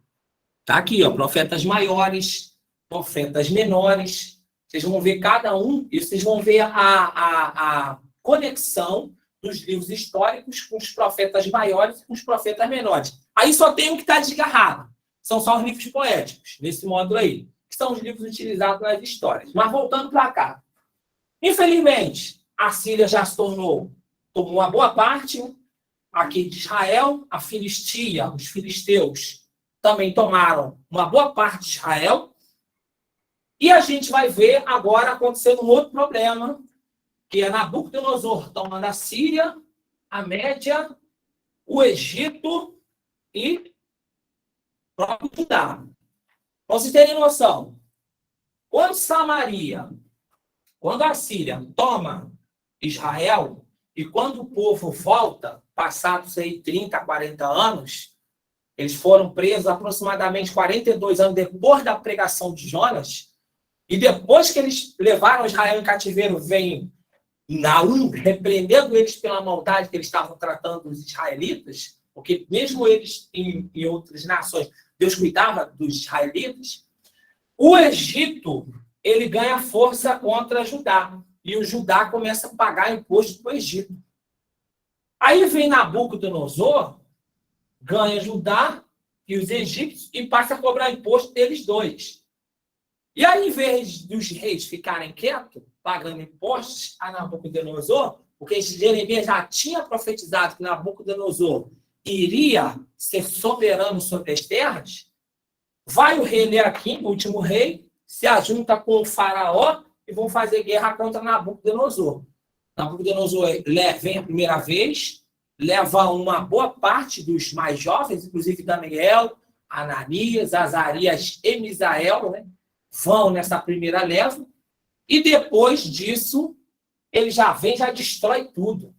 Está aqui, ó, profetas maiores, profetas menores. Vocês vão ver cada um, e vocês vão ver a conexão dos livros históricos com os profetas maiores e com os profetas menores. Aí só tem um que está desgarrado. São só os livros poéticos, nesse módulo aí, que são os livros utilizados nas histórias. Mas voltando para cá. Infelizmente, a Síria já se tomou uma boa parte aqui de Israel, a Filistia, os filisteus, também tomaram uma boa parte de Israel. E a gente vai ver agora acontecendo um outro problema, que é Nabucodonosor tomando a Síria, a Média, o Egito e o próprio Judá. Para vocês terem noção, quando a Síria toma Israel, e quando o povo volta, passados aí 30, 40 anos, eles foram presos aproximadamente 42 anos depois da pregação de Jonas, e depois que eles levaram Israel em cativeiro, vem Naum repreendendo eles pela maldade que eles estavam tratando os israelitas, porque mesmo eles em outras nações, Deus cuidava dos israelitas. O Egito, ele ganha força contra Judá, e o Judá começa a pagar imposto para o Egito. Aí vem Nabucodonosor, ganha Judá e os egípcios e passa a cobrar imposto deles dois. E aí, em vez dos reis ficarem quietos, pagando impostos a Nabucodonosor, porque Jeremias já tinha profetizado que Nabucodonosor iria ser soberano sobre as terras, vai o rei Eliaquim, o último rei, se ajunta com o faraó e vão fazer guerra contra Nabucodonosor. Nabucodonosor vem a primeira vez, leva uma boa parte dos mais jovens, inclusive Daniel, Ananias, Azarias e Misael, né? Vão nessa primeira leva, e depois disso, ele já vem, já destrói tudo.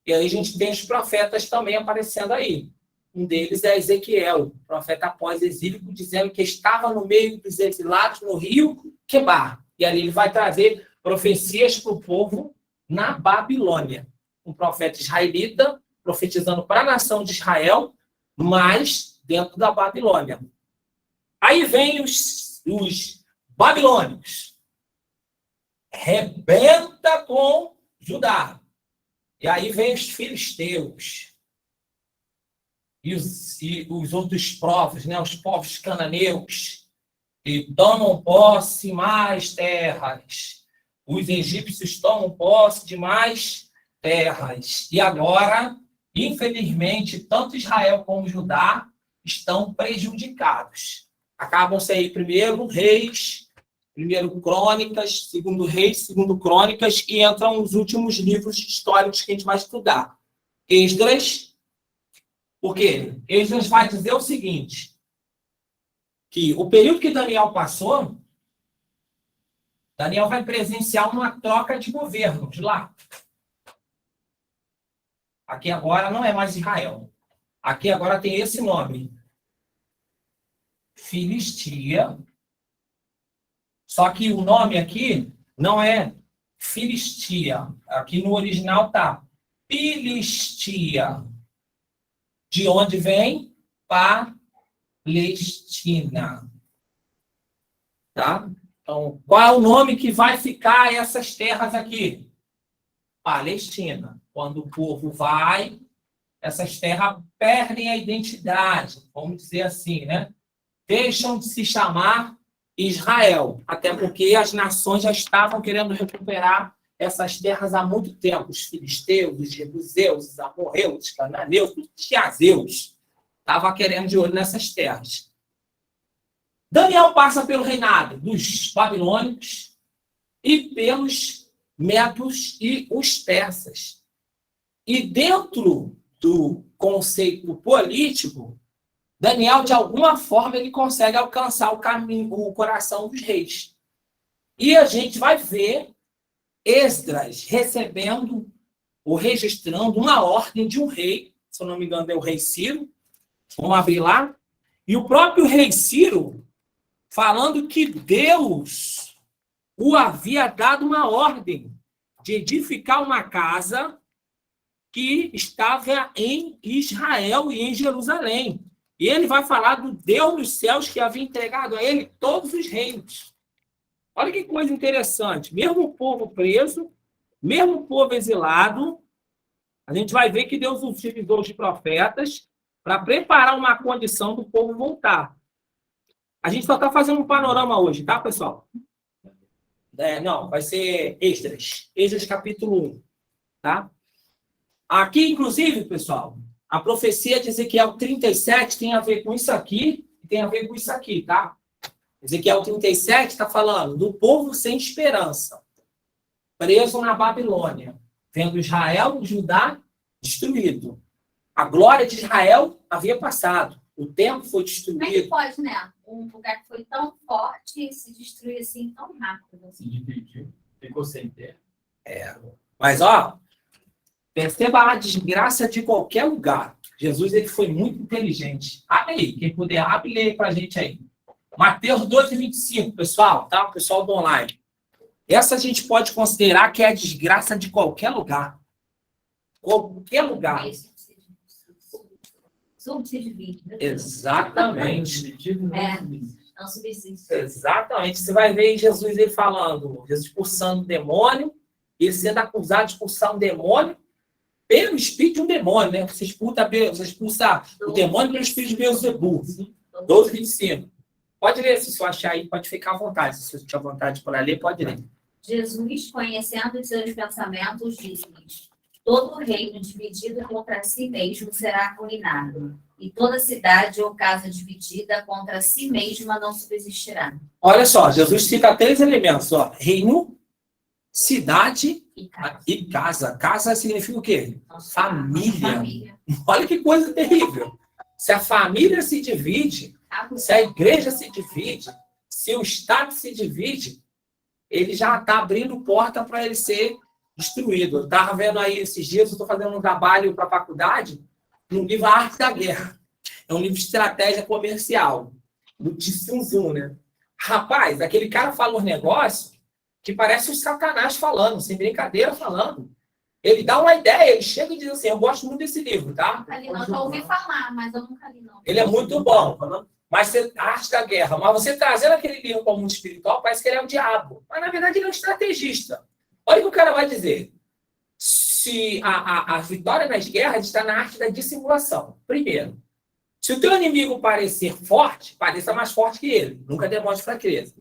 E aí a gente tem os profetas também aparecendo aí. Um deles é Ezequiel, profeta pós-exílico, dizendo que estava no meio dos exilados no rio Quebar. E ali ele vai trazer profecias para o povo na Babilônia. Um profeta israelita profetizando para a nação de Israel, mas dentro da Babilônia. Aí vem os babilônicos. Rebenta com Judá. E aí vem os filisteus. E os outros povos, né? Os povos cananeus, e tomam posse mais terras. Os egípcios tomam posse de mais terras. E agora, infelizmente, tanto Israel como Judá estão prejudicados. Acabam-se aí primeiro Reis, primeiro Crônicas, segundo Reis, segundo Crônicas, e entram os últimos livros históricos que a gente vai estudar. Esdras, por quê? Esdras vai dizer o seguinte, que o período que Daniel passou, Daniel vai presenciar uma troca de governo de lá. Aqui agora não é mais Israel. Aqui agora tem esse nome. Filistia. Só que o nome aqui não é Filistia. Aqui no original tá Filistia. De onde vem? Palestina. Tá? Então, qual é o nome que vai ficar essas terras aqui? Palestina. Quando o povo vai, essas terras perdem a identidade, vamos dizer assim, né? Deixam de se chamar Israel, até porque as nações já estavam querendo recuperar essas terras há muito tempo. Os filisteus, os jebuseus, os amorreus, os cananeus, os jazeus. Estavam querendo de olho nessas terras. Daniel passa pelo reinado dos babilônicos. e pelos medos e os persas. E dentro do conceito político, Daniel, de alguma forma, ele consegue alcançar o caminho, o coração dos reis. E a gente vai ver Esdras recebendo ou registrando uma ordem de um rei, se eu não me engano é o rei Ciro, vamos abrir lá, e o próprio rei Ciro falando que Deus o havia dado uma ordem de edificar uma casa que estava em Israel e em Jerusalém. E ele vai falar do Deus dos céus que havia entregado a ele todos os reinos. Olha que coisa interessante. Mesmo o povo preso, mesmo o povo exilado, a gente vai ver que Deus utilizou os profetas para preparar uma condição do povo voltar. A gente só está fazendo um panorama hoje, tá, pessoal? Não, vai ser Esdras. Esdras capítulo 1, tá? Aqui, inclusive, pessoal, a profecia de Ezequiel 37 tem a ver com isso aqui e tem a ver com isso aqui, tá? Ezequiel 37 está falando do povo sem esperança, preso na Babilônia, vendo Israel e Judá destruído. A glória de Israel havia passado, o templo foi destruído. Como é que pode, né? Um lugar que foi tão forte se destruir assim tão rápido? Se dividiu, ficou sem terra. Mas, ó, perceba a desgraça de qualquer lugar. Jesus, ele foi muito inteligente. Abre aí, quem puder, abre e lê para a gente aí. Mateus 12, 25, pessoal, tá? O pessoal do online. Essa a gente pode considerar que é a desgraça de qualquer lugar. Qualquer lugar. Subsídio. Exatamente. Não subsiste. Exatamente. Você vai ver Jesus ele falando, Jesus expulsando o demônio, ele sendo acusado de expulsar um demônio pelo espírito de um demônio, né? Você expulsa o demônio pelo espírito de Beelzebub. 12, 25. Pode ler, se você achar aí, pode ficar à vontade. Se você tiver vontade para ler, pode ler. Jesus, conhecendo os seus pensamentos, disse-lhes: todo reino dividido contra si mesmo será arruinado, e toda cidade ou casa dividida contra si mesma não subsistirá. Olha só, Jesus cita 3 elementos, ó. Reino, cidade E casa. e casa. Casa significa o quê? Família. Família. Olha que coisa terrível. Se a família se divide, se a igreja se divide, se o Estado se divide, ele já está abrindo porta para ele ser destruído. Eu estava vendo aí esses dias, eu estou fazendo um trabalho para a faculdade, no livro A Arte da Guerra. É um livro de estratégia comercial, do Sun Tzu, né? Rapaz, aquele cara fala um negócio que parece o Satanás falando, sem brincadeira falando. Ele dá uma ideia, ele chega e diz assim, eu gosto muito desse livro, tá? Nunca li, não. Eu já ouvi falar, mas eu nunca li, não. Ele é muito bom. Mas a Arte da Guerra. Mas você trazendo aquele livro como mundo espiritual, parece que ele é o diabo. Mas, na verdade, ele é um estrategista. Olha o que o cara vai dizer. Se a vitória nas guerras está na arte da dissimulação. Primeiro, se o teu inimigo parecer forte, pareça mais forte que ele. Nunca demonstre fraqueza.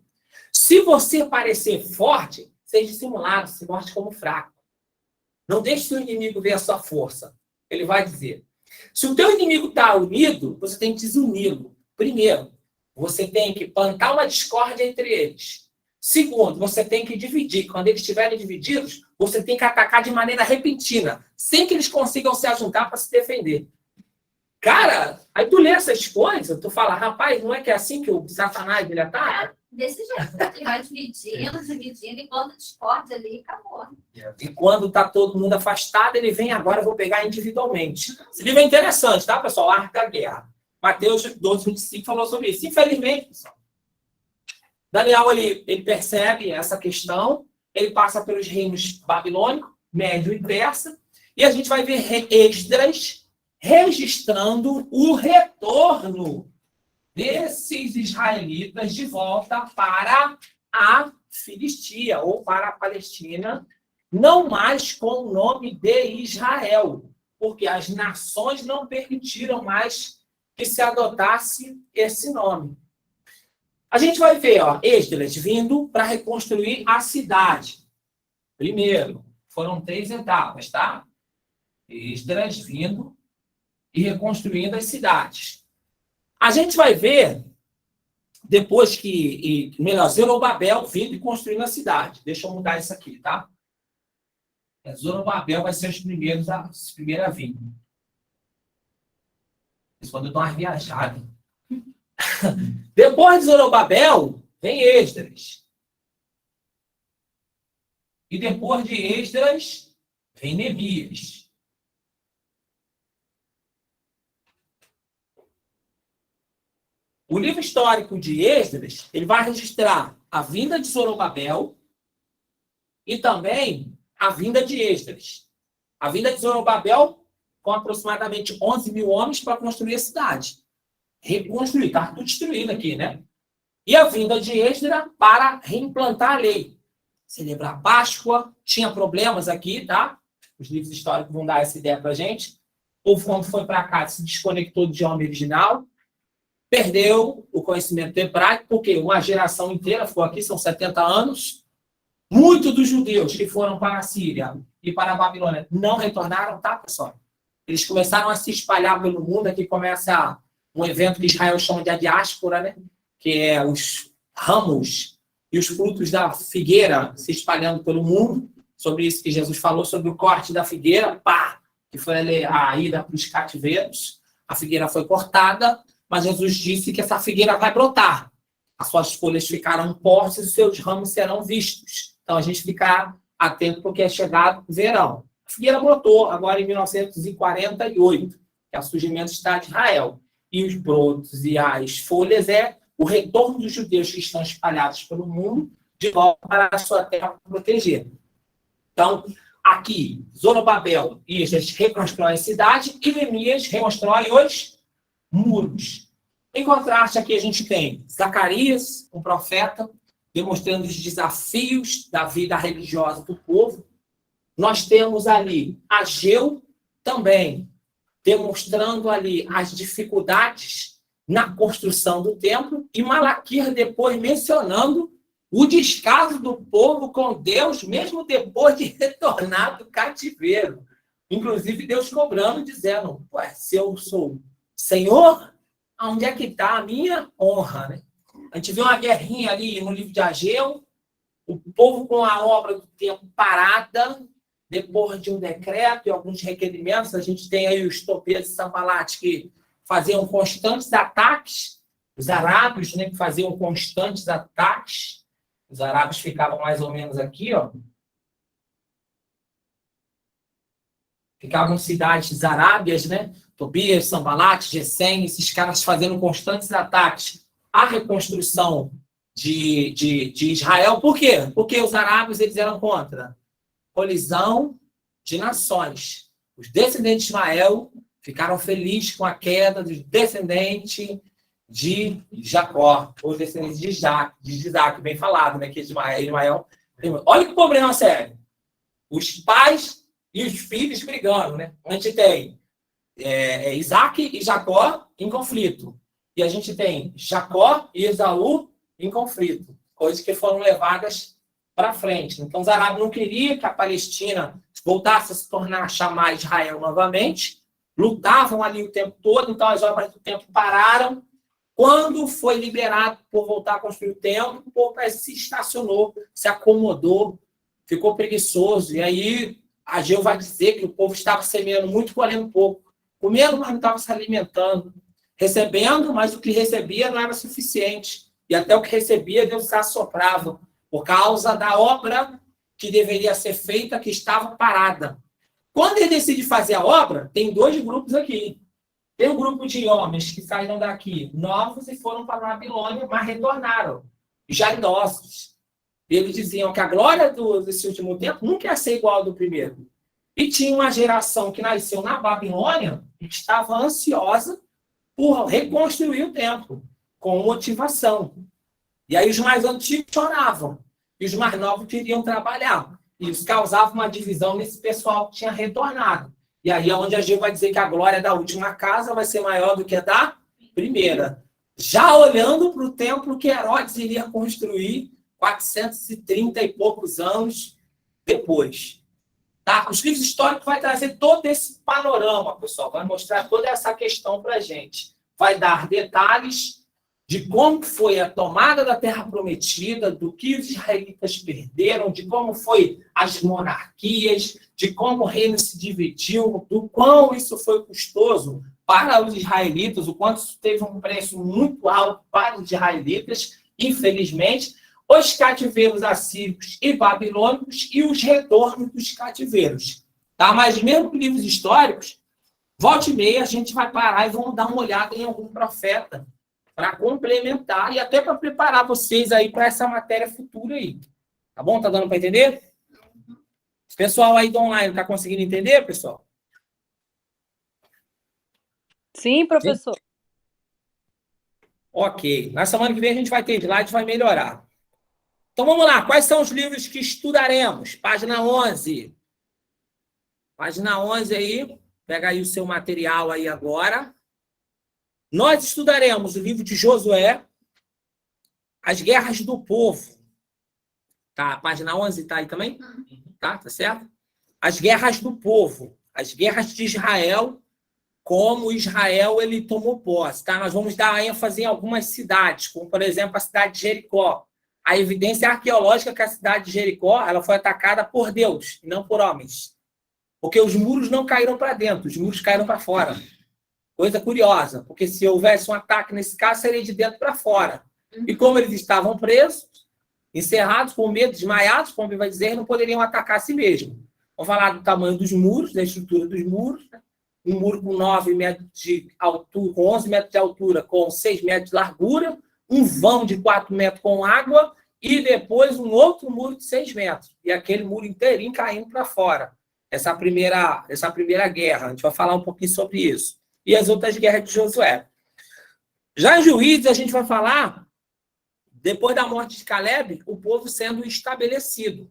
Se você parecer forte, seja dissimulado, se mostre como fraco. Não deixe o seu inimigo ver a sua força. Ele vai dizer. Se o teu inimigo está unido, você tem que desuni-lo. Primeiro, você tem que plantar uma discórdia entre eles. Segundo, você tem que dividir. Quando eles estiverem divididos, você tem que atacar de maneira repentina, sem que eles consigam se ajuntar para se defender. Cara, aí tu lê essas coisas, tu fala, rapaz, não é que é assim que o Satanás ele ataca? Desse jeito. Ele vai dividindo, e quando discorda ali, acabou. E quando está todo mundo afastado, ele vem agora, eu vou pegar individualmente. Esse livro é interessante, tá, pessoal? A Arte da Guerra. Mateus 12, 25 falou sobre isso. Infelizmente, pessoal, Daniel ele percebe essa questão, ele passa pelos reinos babilônico, médio e persa, e a gente vai ver Esdras registrando o retorno desses israelitas de volta para a Filistia, ou para a Palestina, não mais com o nome de Israel, porque as nações não permitiram mais que se adotasse esse nome. A gente vai ver, ó, Esdras vindo para reconstruir a cidade. Primeiro, foram 3 etapas, tá? Esdras vindo e reconstruindo as cidades. A gente vai ver depois que melhor, Zorobabel vindo e construindo a cidade. Deixa eu mudar isso aqui, tá? Zorobabel vai ser os primeiros a vir. Isso quando eu dou uma viajada. Depois de Zorobabel, vem Esdras. E depois de Esdras, vem Neemias. O livro histórico de Esdras, ele vai registrar a vinda de Zorobabel e também a vinda de Esdras. A vinda de Zorobabel com aproximadamente 11 mil homens para construir a cidade. Reconstruir, está tudo destruído aqui, né? E a vinda de Esdras para reimplantar a lei. Celebrar a Páscoa, tinha problemas aqui, tá? Os livros históricos vão dar essa ideia para a gente. O povo, quando foi para cá, se desconectou do idioma original, perdeu o conhecimento hebraico, porque uma geração inteira ficou aqui, são 70 anos. Muitos dos judeus que foram para a Síria e para a Babilônia não retornaram, tá, pessoal? Eles começaram a se espalhar pelo mundo. Aqui começa um evento que Israel chama de a diáspora, né? Que é os ramos e os frutos da figueira se espalhando pelo mundo. Sobre isso que Jesus falou, sobre o corte da figueira, pá, que foi a ida para os cativeiros. A figueira foi cortada, mas Jesus disse que essa figueira vai brotar. As suas folhas ficarão postas e os seus ramos serão vistos. Então, a gente fica atento porque é chegado o verão. A figueira brotou agora em 1948, que é o surgimento do Estado de Israel. E os brotos e as folhas é o retorno dos judeus que estão espalhados pelo mundo de volta para a sua terra protegida. Então, aqui, Zorobabel e Esdras reconstroem a cidade e Neemias reconstrói os muros. Em contraste, aqui a gente tem Zacarias, um profeta, demonstrando os desafios da vida religiosa do povo. Nós temos ali Ageu também, demonstrando ali as dificuldades na construção do templo, e Malaquias depois mencionando o descaso do povo com Deus, mesmo depois de retornar do cativeiro. Inclusive, Deus cobrando, dizendo, se eu sou Senhor, onde é que está a minha honra? Né? A gente vê uma guerrinha ali no livro de Ageu, o povo com a obra do templo parada, depois de um decreto e alguns requerimentos. A gente tem aí os Tobias e Sanbalat que faziam constantes ataques, os arábios, né, que faziam constantes ataques. Os arábios ficavam mais ou menos aqui, ó. Ficavam cidades arábias, né? Tobias, Sanbalat, Gesem, esses caras fazendo constantes ataques à reconstrução de Israel. Por quê? Porque os arábios eles eram contra colisão de nações. Os descendentes de Ismael ficaram felizes com a queda dos descendentes de Jacó, os descendentes de Isaac, bem falado, né? Que Ismael. Olha que problema sério. Os pais e os filhos brigando, né? A gente tem Isaac e Jacó em conflito. E a gente tem Jacó e Esaú em conflito. Coisas que foram levadas para frente. Então, os arábios não queriam que a Palestina voltasse a se tornar, chamar Israel novamente. Lutavam ali o tempo todo. Então, as obras do templo pararam. Quando foi liberado por voltar a construir o templo, o povo se estacionou, se acomodou, ficou preguiçoso. E aí, Ageu vai dizer que o povo estava semeando muito, colhendo pouco. Comendo, mas não estava se alimentando. Recebendo, mas o que recebia não era suficiente. E até o que recebia, Deus assoprava, por causa da obra que deveria ser feita, que estava parada. Quando ele decide fazer a obra, tem dois grupos aqui. Tem um grupo de homens que saíram daqui novos e foram para a Babilônia, mas retornaram, já idosos. Eles diziam que a glória desse último tempo nunca ia ser igual ao do primeiro. E tinha uma geração que nasceu na Babilônia e que estava ansiosa por reconstruir o templo, com motivação. E aí os mais antigos choravam, e os mais novos queriam trabalhar. E isso causava uma divisão nesse pessoal que tinha retornado. E aí é onde a gente vai dizer que a glória da última casa vai ser maior do que a da primeira. Já olhando para o templo que Herodes iria construir 430 e poucos anos depois. Tá? Os livros históricos vão trazer todo esse panorama, pessoal. Vai mostrar toda essa questão para a gente. Vai dar detalhes de como foi a tomada da Terra Prometida, do que os israelitas perderam, de como foi as monarquias, de como o reino se dividiu, do quão isso foi custoso para os israelitas, o quanto isso teve um preço muito alto para os israelitas, infelizmente, os cativeiros assírios e babilônicos e os retornos dos cativeiros. Tá? Mas mesmo livros históricos, volta e meia a gente vai parar e vamos dar uma olhada em algum profeta para complementar e até para preparar vocês aí para essa matéria futura aí. Tá bom? Tá dando para entender? O pessoal aí do online está conseguindo entender, pessoal? Sim, professor. Ok. Na semana que vem a gente vai ter slide, vai melhorar. Então vamos lá. Quais são os livros que estudaremos? Página 11. Página 11 aí. Pega aí o seu material aí agora. Nós estudaremos o livro de Josué, as guerras do povo. Tá? Página 11 tá aí também? Tá certo? As guerras do povo. As guerras de Israel, como Israel ele tomou posse. Tá? Nós vamos dar ênfase em algumas cidades, como, por exemplo, a cidade de Jericó. A evidência arqueológica é que a cidade de Jericó ela foi atacada por Deus, e não por homens. Porque os muros não caíram para dentro, os muros caíram para fora. Coisa curiosa, porque se houvesse um ataque nesse caso, seria de dentro para fora. E como eles estavam presos, encerrados, com medo, desmaiados, como ele vai dizer, não poderiam atacar a si mesmos. Vamos falar do tamanho dos muros, da estrutura dos muros. Um muro com 9 metros de altura, com 11 metros de altura, com 6 metros de largura, um vão de 4 metros com água, e depois um outro muro de 6 metros. E aquele muro inteirinho caindo para fora. Essa primeira guerra. A gente vai falar um pouquinho sobre isso. E as outras guerras de Josué. Já em Juízes, a gente vai falar, depois da morte de Caleb, o povo sendo estabelecido.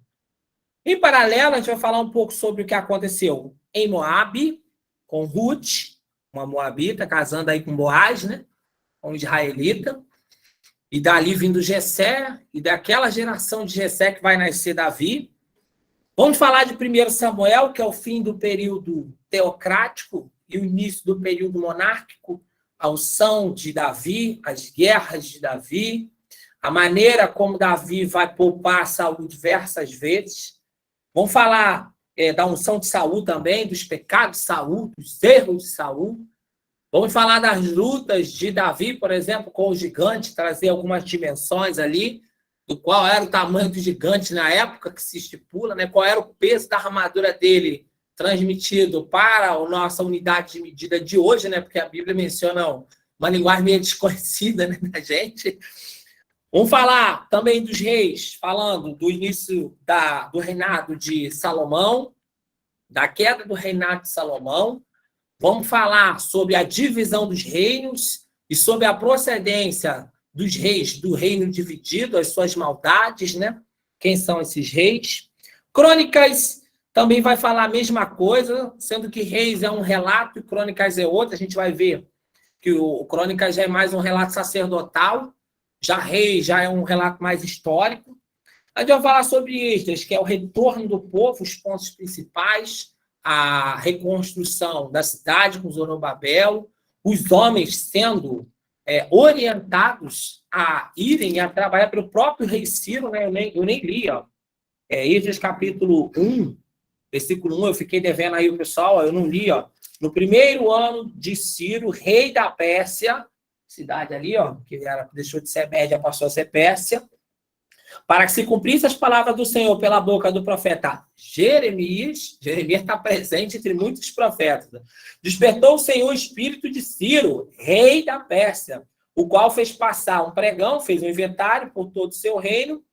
Em paralelo, a gente vai falar um pouco sobre o que aconteceu em Moabe, com Ruth, uma moabita, casando aí com Boaz, né? Um israelita. E dali vindo Jessé, e daquela geração de Jessé que vai nascer Davi. Vamos falar de 1 Samuel, que é o fim do período teocrático, e o início do período monárquico, a unção de Davi, as guerras de Davi, a maneira como Davi vai poupar Saul diversas vezes. Vamos falar da unção de Saul também, dos pecados de Saul, dos erros de Saul. Vamos falar das lutas de Davi, por exemplo, com o gigante, trazer algumas dimensões ali, do qual era o tamanho do gigante na época que se estipula, né? Qual era o peso da armadura dele, transmitido para a nossa unidade de medida de hoje, né? Porque a Bíblia menciona uma linguagem meio desconhecida, né, da gente. Vamos falar também dos reis, falando do início do reinado de Salomão, da queda do reinado de Salomão. Vamos falar sobre a divisão dos reinos e sobre a procedência dos reis do reino dividido, as suas maldades, né? Quem são esses reis? Crônicas também vai falar a mesma coisa, sendo que Reis é um relato e Crônicas é outro. A gente vai ver que o Crônicas já é mais um relato sacerdotal, já Reis já é um relato mais histórico. A gente vai falar sobre Esdras, que é o retorno do povo, os pontos principais, a reconstrução da cidade com Zorobabel, os homens sendo orientados a irem a trabalhar pelo próprio rei Ciro, né? Eu nem li, ó. Esdras capítulo 1, versículo 1, eu fiquei devendo aí o pessoal, eu não li, ó. No primeiro ano de Ciro, rei da Pérsia, cidade ali, ó, que deixou de ser Média, passou a ser Pérsia, para que se cumprisse as palavras do Senhor pela boca do profeta Jeremias. Jeremias está presente entre muitos profetas. Despertou o Senhor o espírito de Ciro, rei da Pérsia, o qual fez passar um pregão, fez um inventário por todo o seu reino,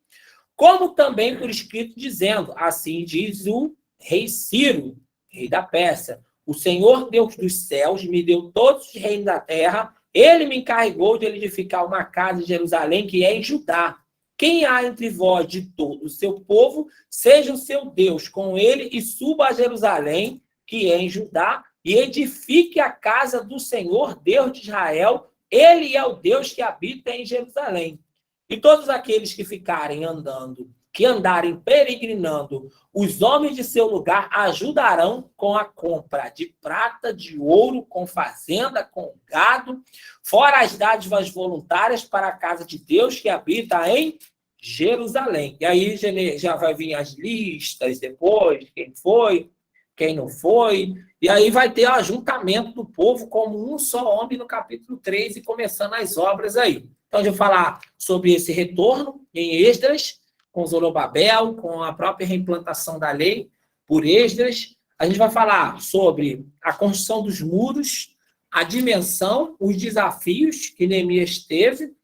como também por escrito dizendo, assim diz o rei Ciro, rei da Pérsia, o Senhor Deus dos céus me deu todos os reinos da terra, ele me encarregou de edificar uma casa em Jerusalém, que é em Judá. Quem há entre vós de todo o seu povo, seja o seu Deus com ele, e suba a Jerusalém, que é em Judá, e edifique a casa do Senhor, Deus de Israel, ele é o Deus que habita em Jerusalém. E todos aqueles que ficarem andando que andarem peregrinando, os homens de seu lugar ajudarão com a compra de prata, de ouro, com fazenda, com gado, fora as dádivas voluntárias para a casa de Deus que habita em Jerusalém. E aí já vai vir as listas depois, quem foi, quem não foi, e aí vai ter o ajuntamento do povo como um só homem no capítulo 3 e começando as obras aí. Então, a gente vai falar sobre esse retorno em Esdras, com Zorobabel, com a própria reimplantação da lei por Esdras. A gente vai falar sobre a construção dos muros, a dimensão, os desafios que Neemias teve,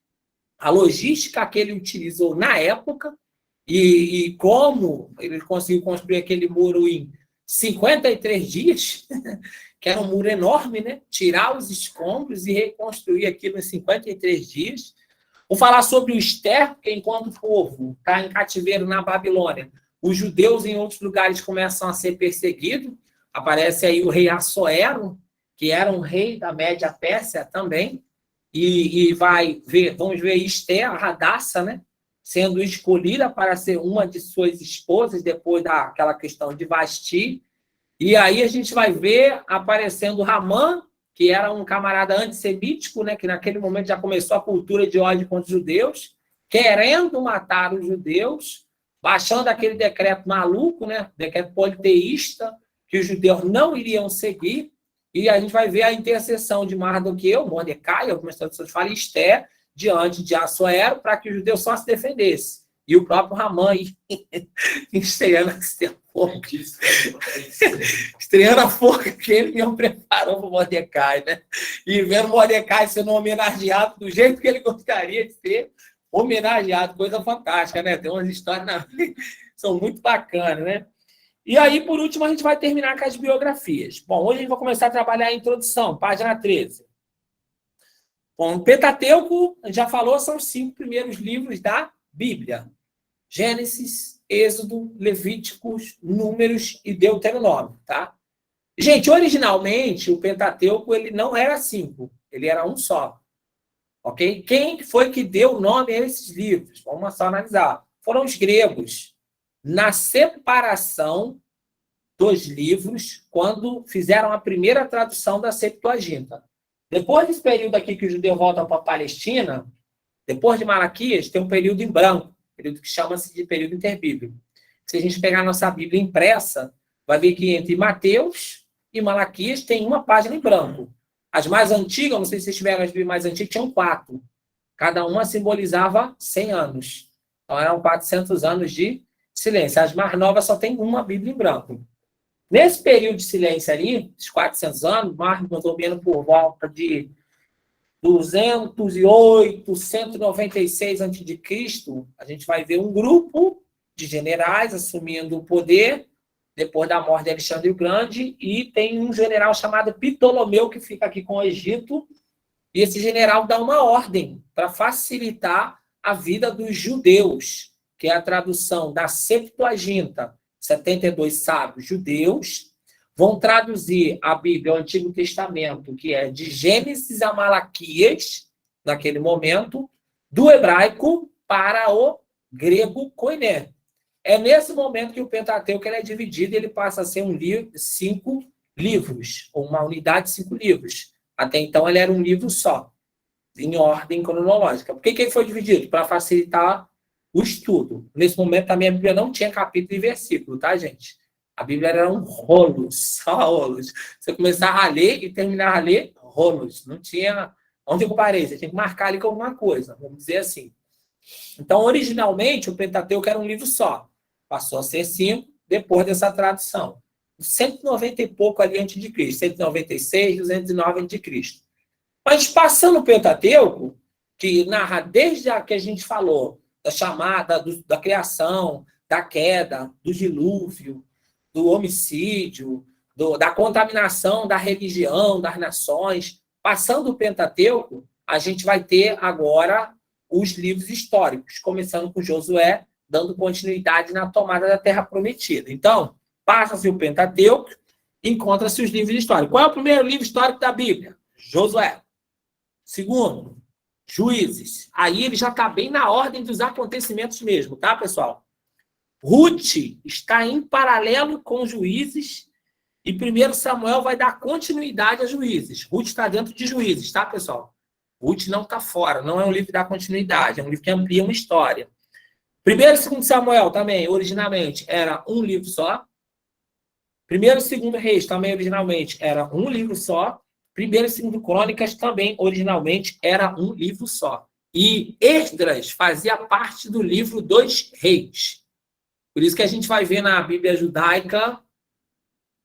a logística que ele utilizou na época e como ele conseguiu construir aquele muro em 53 dias, que era um muro enorme, né? Tirar os escombros e reconstruir aquilo em 53 dias. Vou falar sobre o Esther, porque enquanto o povo está em cativeiro na Babilônia, os judeus em outros lugares começam a ser perseguidos. Aparece aí o rei Assuero, que era um rei da Média Pérsia também, e vamos ver Esther, a Radassa, né? Sendo escolhida para ser uma de suas esposas depois daquela questão de Vasti. E aí a gente vai ver aparecendo Ramã, que era um camarada antissemítico, né, que naquele momento já começou a cultura de ódio contra os judeus, querendo matar os judeus, baixando aquele decreto maluco, né, decreto politeísta, que os judeus não iriam seguir. E a gente vai ver a intercessão de Mardoqueu, Mordecai, algumas traduções falam Esther, diante de Assuero, para que o judeu só se defendesse. E o próprio Ramã estreando a forca que ele mesmo preparou para o Mordecai, né? E vendo Mordecai sendo homenageado do jeito que ele gostaria de ser homenageado, coisa fantástica, né? Tem umas histórias que são muito bacanas, né? E aí, por último, a gente vai terminar com as biografias. Bom, hoje a gente vai começar a trabalhar a introdução, página 13. Bom, o Pentateuco, a gente já falou, são os 5 primeiros livros da Bíblia. Gênesis, Êxodo, Levíticos, Números e Deuteronômio, tá? Gente, originalmente, o Pentateuco, ele não era 5, ele era um só. Ok? Quem foi que deu nome a esses livros? Vamos só analisar. Foram os gregos. Na separação dos livros, quando fizeram a primeira tradução da Septuaginta. Depois desse período aqui que os judeus voltam para a Palestina, depois de Malaquias, tem um período em branco, período que chama-se de período interbíblico. Se a gente pegar a nossa Bíblia impressa, vai ver que entre Mateus e Malaquias tem uma página em branco. As mais antigas, não sei se vocês tiveram as Bíblias mais antigas, tinham 4. Cada uma simbolizava 100 anos. Então, eram 400 anos de silêncio. As mais novas só tem uma Bíblia em branco. Nesse período de silêncio ali, os 400 anos, mais ou menos por volta de 208, 196 a.C., a gente vai ver um grupo de generais assumindo o poder depois da morte de Alexandre o Grande, e tem um general chamado Ptolomeu que fica aqui com o Egito, e esse general dá uma ordem para facilitar a vida dos judeus, que é a tradução da Septuaginta, 72 sábios judeus, vão traduzir a Bíblia, o Antigo Testamento, que é de Gênesis a Malaquias, naquele momento, do hebraico para o grego koiné. É nesse momento que o Pentateuco ele é dividido e ele passa a ser 5 livros, ou uma unidade de 5 livros. Até então ele era um livro só, em ordem cronológica. Por que ele foi dividido? Para facilitar o estudo. Nesse momento também a Bíblia não tinha capítulo e versículo, tá, gente? A Bíblia era um rolos, só rolos. Você começava a ler e terminava a ler rolos. Não tinha onde eu parei, você tinha que marcar ali com alguma coisa, vamos dizer assim. Então, originalmente, o Pentateuco era um livro só. Passou a ser 5 depois dessa tradução. 190 e pouco ali antes de Cristo, 196, 209 antes de Cristo. Mas passando o Pentateuco, que narra desde a que a gente falou, da chamada, da criação, da queda, do dilúvio, do homicídio, da contaminação da religião, das nações. Passando o Pentateuco, a gente vai ter agora os livros históricos, começando com Josué, dando continuidade na tomada da Terra Prometida. Então, passa-se o Pentateuco, encontra-se os livros históricos. Qual é o primeiro livro histórico da Bíblia? Josué. Segundo, Juízes. Aí ele já está bem na ordem dos acontecimentos mesmo, tá, pessoal? Ruth está em paralelo com Juízes e 1 Samuel vai dar continuidade a Juízes. Ruth está dentro de Juízes, tá, pessoal? Ruth não está fora, não é um livro que dá continuidade, é um livro que amplia uma história. 1 e 2 Samuel também, originalmente, era um livro só. 1 e 2 Reis também, originalmente, era um livro só. 1 e 2 Crônicas também, originalmente, era um livro só. E Esdras fazia parte do livro dos Reis. Por isso que a gente vai ver na Bíblia judaica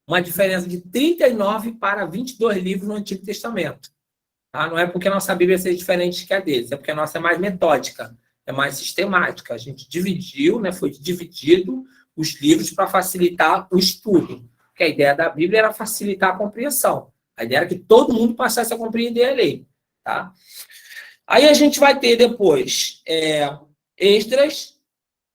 uma diferença de 39 para 22 livros no Antigo Testamento. Tá? Não é porque a nossa Bíblia seja diferente que a deles, é porque a nossa é mais metódica, é mais sistemática. A gente dividiu, né, foi dividido os livros para facilitar o estudo. Porque a ideia da Bíblia era facilitar a compreensão. A ideia era que todo mundo passasse a compreender a lei. Tá? Aí a gente vai ter depois Esdras,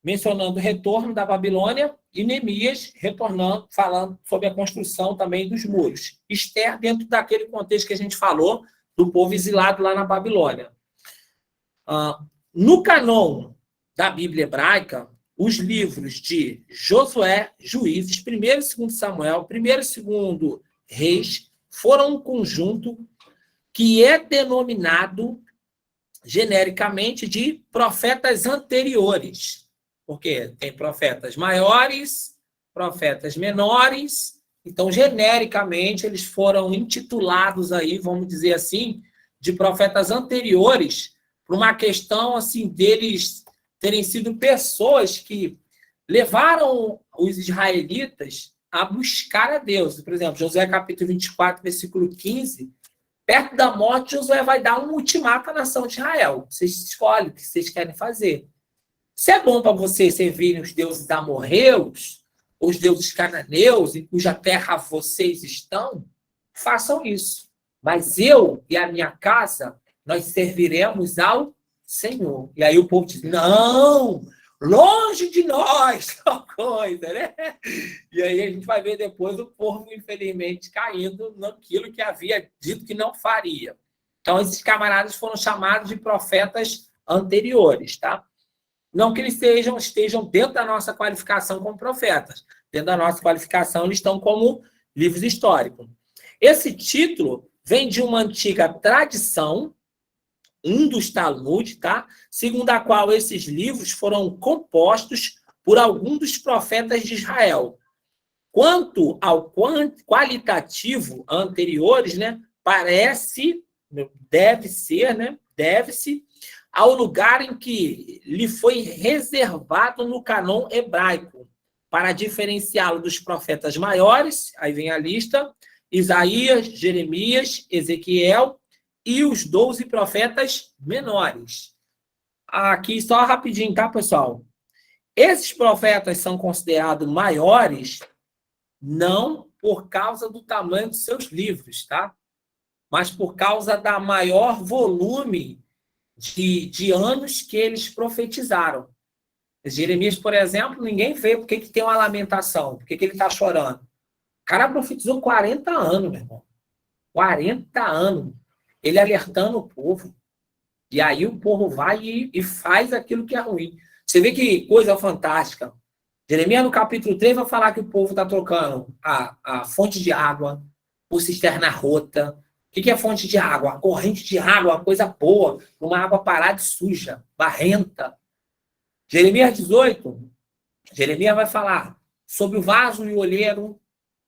mencionando o retorno da Babilônia, e Neemias retornando, falando sobre a construção também dos muros. Esther, dentro daquele contexto que a gente falou, do povo exilado lá na Babilônia. No canon da Bíblia hebraica, os livros de Josué, Juízes, 1 e 2 Samuel, 1 e 2 Reis, foram um conjunto que é denominado genericamente de profetas anteriores. Porque tem profetas maiores, profetas menores. Então, genericamente, eles foram intitulados aí, vamos dizer assim, de profetas anteriores, por uma questão assim deles terem sido pessoas que levaram os israelitas a buscar a Deus. Por exemplo, Josué capítulo 24, versículo 15, perto da morte, Josué vai dar um ultimato à nação de Israel. Vocês escolhem o que vocês querem fazer. Se é bom para vocês servirem os deuses amorreus, os deuses cananeus, em cuja terra vocês estão, façam isso. Mas eu e a minha casa, nós serviremos ao Senhor. E aí o povo diz, não, longe de nós, tal coisa, né? E aí a gente vai ver depois o povo, infelizmente, caindo naquilo que havia dito que não faria. Então, esses camaradas foram chamados de profetas anteriores, tá? Não que eles estejam dentro da nossa qualificação como profetas. Dentro da nossa qualificação, eles estão como livros históricos. Esse título vem de uma antiga tradição, um dos Talmud, tá? Segundo a qual esses livros foram compostos por algum dos profetas de Israel. Quanto ao qualitativo anteriores, né? Deve-se ao lugar em que lhe foi reservado no canon hebraico, para diferenciá-lo dos profetas maiores, aí vem a lista, Isaías, Jeremias, Ezequiel e os 12 profetas menores. Aqui só rapidinho, tá, pessoal? Esses profetas são considerados maiores não por causa do tamanho dos seus livros, tá? Mas por causa da maior volume de anos que eles profetizaram. Jeremias, por exemplo, ninguém vê por que tem uma lamentação, por que ele está chorando. O cara profetizou 40 anos, meu irmão. 40 anos. Ele alertando o povo. E aí o povo vai e faz aquilo que é ruim. Você vê que coisa fantástica. Jeremias, no capítulo 3, vai falar que o povo está trocando a fonte de água por cisterna rota. O que é fonte de água? A corrente de água, uma coisa boa, uma água parada e suja, barrenta. Jeremias 18, Jeremias vai falar sobre o vaso e o olheiro.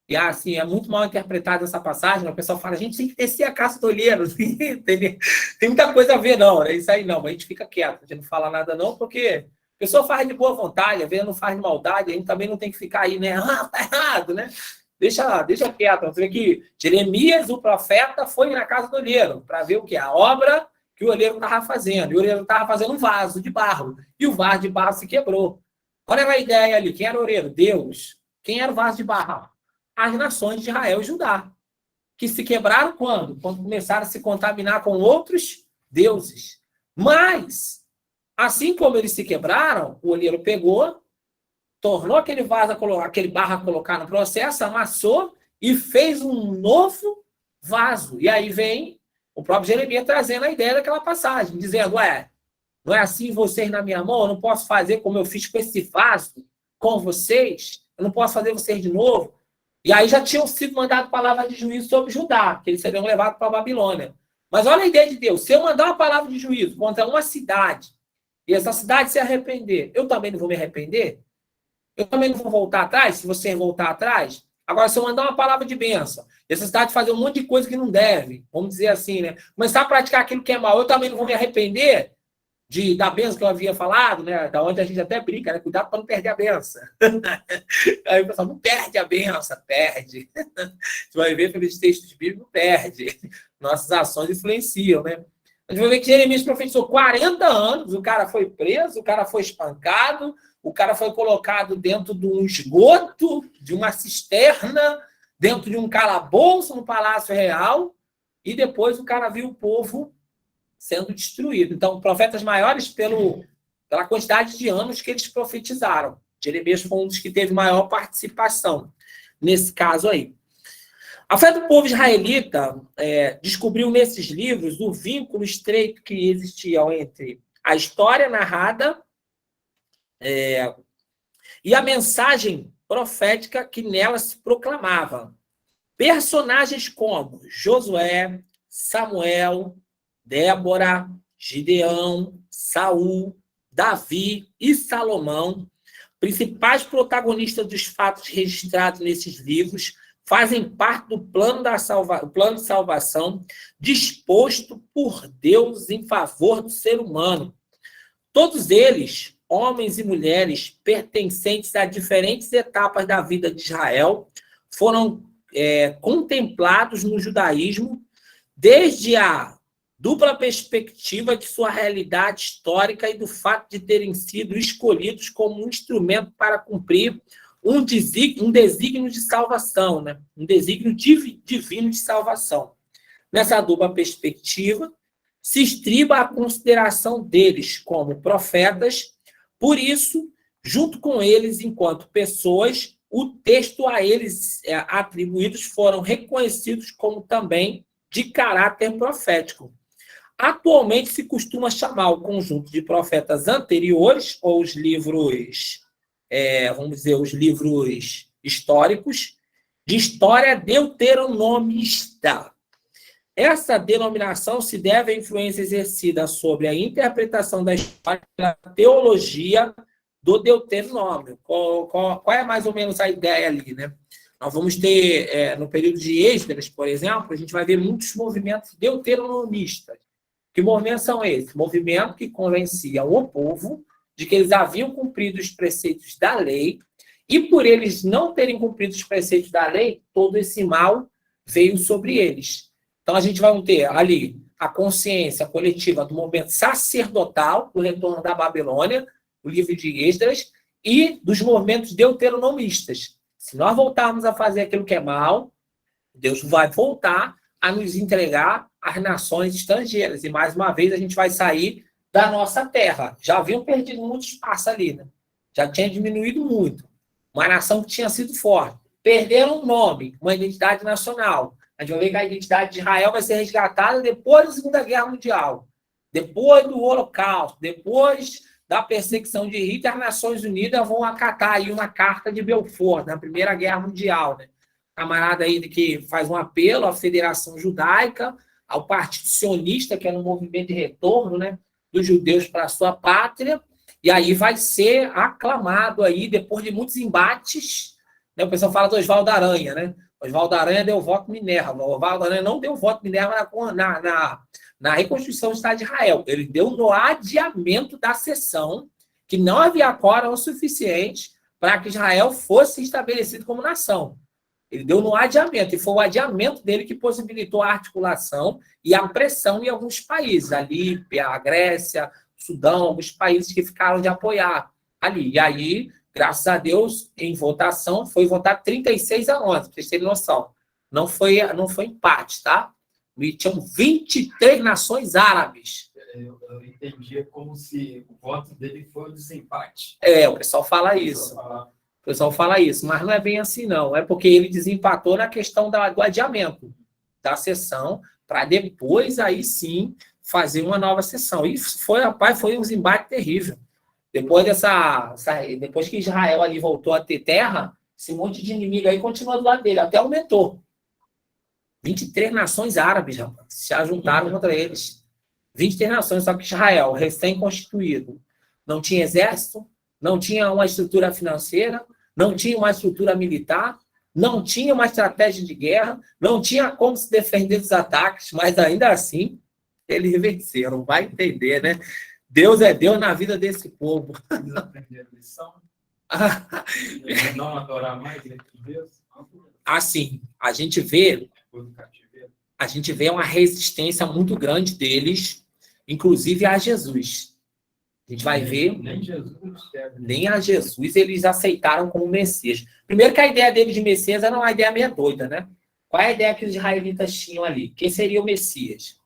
E assim, é muito mal interpretada essa passagem. O pessoal fala, a gente tem que descer a caça do olheiro. Tem muita coisa a ver, não. É isso aí, não. A gente fica quieto, a gente não fala nada, não, porque a pessoa faz de boa vontade, a vezes não faz de maldade, a gente também não tem que ficar aí, né? Ah, tá errado, né? Deixa quieto. Você vê que Jeremias, o profeta, foi na casa do olheiro para ver o que? A obra que o olheiro estava fazendo. E o olheiro estava fazendo um vaso de barro. E o vaso de barro se quebrou. Olha a ideia ali. Quem era o olheiro? Deus. Quem era o vaso de barro? As nações de Israel e Judá. Que se quebraram quando? Quando começaram a se contaminar com outros deuses. Mas, assim como eles se quebraram, o olheiro pegou, tornou aquele barro a colocar no processo, amassou e fez um novo vaso. E aí vem o próprio Jeremias trazendo a ideia daquela passagem, dizendo, não é assim vocês na minha mão, eu não posso fazer como eu fiz com esse vaso, com vocês, eu não posso fazer vocês de novo. E aí já tinham sido mandadas palavras de juízo sobre Judá, que eles seriam levados para a Babilônia. Mas olha a ideia de Deus. Se eu mandar uma palavra de juízo contra uma cidade, e essa cidade se arrepender, eu também não vou me arrepender? Eu também não vou voltar atrás, se você voltar atrás? Agora, se eu mandar uma palavra de bênção, e essa cidade fazer um monte de coisa que não deve, vamos dizer assim, né? Começar a praticar aquilo que é mal, eu também não vou me arrepender da bênção que eu havia falado, né? Da onde a gente até brinca, né? Cuidado para não perder a bênção. Aí o pessoal, não perde a bênção, perde. Você vai ver pelos textos bíblicos, perde. Nossas ações influenciam, né? A gente vai ver que Jeremias profetizou 40 anos, o cara foi preso, o cara foi espancado, o cara foi colocado dentro de um esgoto, de uma cisterna, dentro de um calabouço no Palácio Real, e depois o cara viu o povo sendo destruído. Então, profetas maiores pela quantidade de anos que eles profetizaram. Jeremias foi um dos que teve maior participação nesse caso aí. A fé do povo israelita descobriu nesses livros o vínculo estreito que existia entre a história narrada e a mensagem profética que nela se proclamava. Personagens como Josué, Samuel, Débora, Gideão, Saul, Davi e Salomão, principais protagonistas dos fatos registrados nesses livros, fazem parte do plano de salvação disposto por Deus em favor do ser humano. Todos eles, homens e mulheres, pertencentes a diferentes etapas da vida de Israel, foram contemplados no judaísmo desde a dupla perspectiva de sua realidade histórica e do fato de terem sido escolhidos como um instrumento para cumprir um desígnio de salvação, né? Um desígnio divino de salvação. Nessa dupla perspectiva, se estriba a consideração deles como profetas, por isso, junto com eles, enquanto pessoas, o texto a eles atribuídos foram reconhecidos como também de caráter profético. Atualmente se costuma chamar o conjunto de profetas anteriores, ou os livros, vamos dizer, os livros históricos, de história deuteronomista. Essa denominação se deve à influência exercida sobre a interpretação da história pela teologia do Deuteronômio. Qual é mais ou menos a ideia ali, né? Nós vamos ter, no período de Esdras, por exemplo, a gente vai ver muitos movimentos deuteronomistas. Que movimentos são esses? Movimento que convencia o povo de que eles haviam cumprido os preceitos da lei, e por eles não terem cumprido os preceitos da lei, todo esse mal veio sobre eles. Então, a gente vai ter ali a consciência coletiva do movimento sacerdotal, do retorno da Babilônia, o livro de Esdras, e dos movimentos deuteronomistas. Se nós voltarmos a fazer aquilo que é mal, Deus vai voltar a nos entregar às nações estrangeiras. E, mais uma vez, a gente vai sair da nossa terra. Já haviam perdido muito espaço ali, né? Já tinha diminuído muito. Uma nação que tinha sido forte. Perderam um nome, uma identidade nacional. A gente vai ver que a identidade de Israel vai ser resgatada depois da Segunda Guerra Mundial, depois do Holocausto, depois da perseguição de Hitler. As Nações Unidas vão acatar aí uma carta de Belfort, na Primeira Guerra Mundial, né? Camarada aí que faz um apelo à Federação Judaica, ao Partido Sionista, que era um movimento de retorno, né, dos judeus para a sua pátria, e aí vai ser aclamado aí, depois de muitos embates, né? O pessoal fala do Oswaldo Aranha, né? Oswaldo Aranha deu voto Minerva. O Oswaldo Aranha não deu voto Minerva na reconstrução do Estado de Israel. Ele deu no adiamento da sessão, que não havia quórum o suficiente para que Israel fosse estabelecido como nação. Ele deu no adiamento, e foi o adiamento dele que possibilitou a articulação e a pressão em alguns países, a Líbia, a Grécia, o Sudão, alguns países que ficaram de apoiar ali. E aí, graças a Deus, em votação, foi votado 36-11, para vocês terem noção. Não foi empate, tá? E tinham 23 nações árabes. Eu entendia como se o voto dele foi o desempate. O pessoal fala isso. O pessoal fala isso, mas não é bem assim, não. É porque ele desempatou na questão do adiamento da sessão, para depois, aí sim, fazer uma nova sessão. E foi um embate terrível. Depois que Israel ali voltou a ter terra, esse monte de inimigo aí continua do lado dele, até aumentou. 23 nações árabes, rapaz, se ajuntaram contra eles. 23 nações, só que Israel, recém-constituído, não tinha exército, não tinha uma estrutura financeira, não tinha uma estrutura militar, não tinha uma estratégia de guerra, não tinha como se defender dos ataques, mas ainda assim, eles venceram. Vai entender, né? Deus é Deus na vida desse povo. Eles aprenderam a lição. Não adorar mais Deus. Assim, a gente vê uma resistência muito grande deles, inclusive a Jesus. A gente vai ver, nem a Jesus eles aceitaram como Messias. Primeiro que a ideia deles de Messias era uma ideia meio doida, né? Qual é a ideia que os israelitas tinham ali? Quem seria o Messias?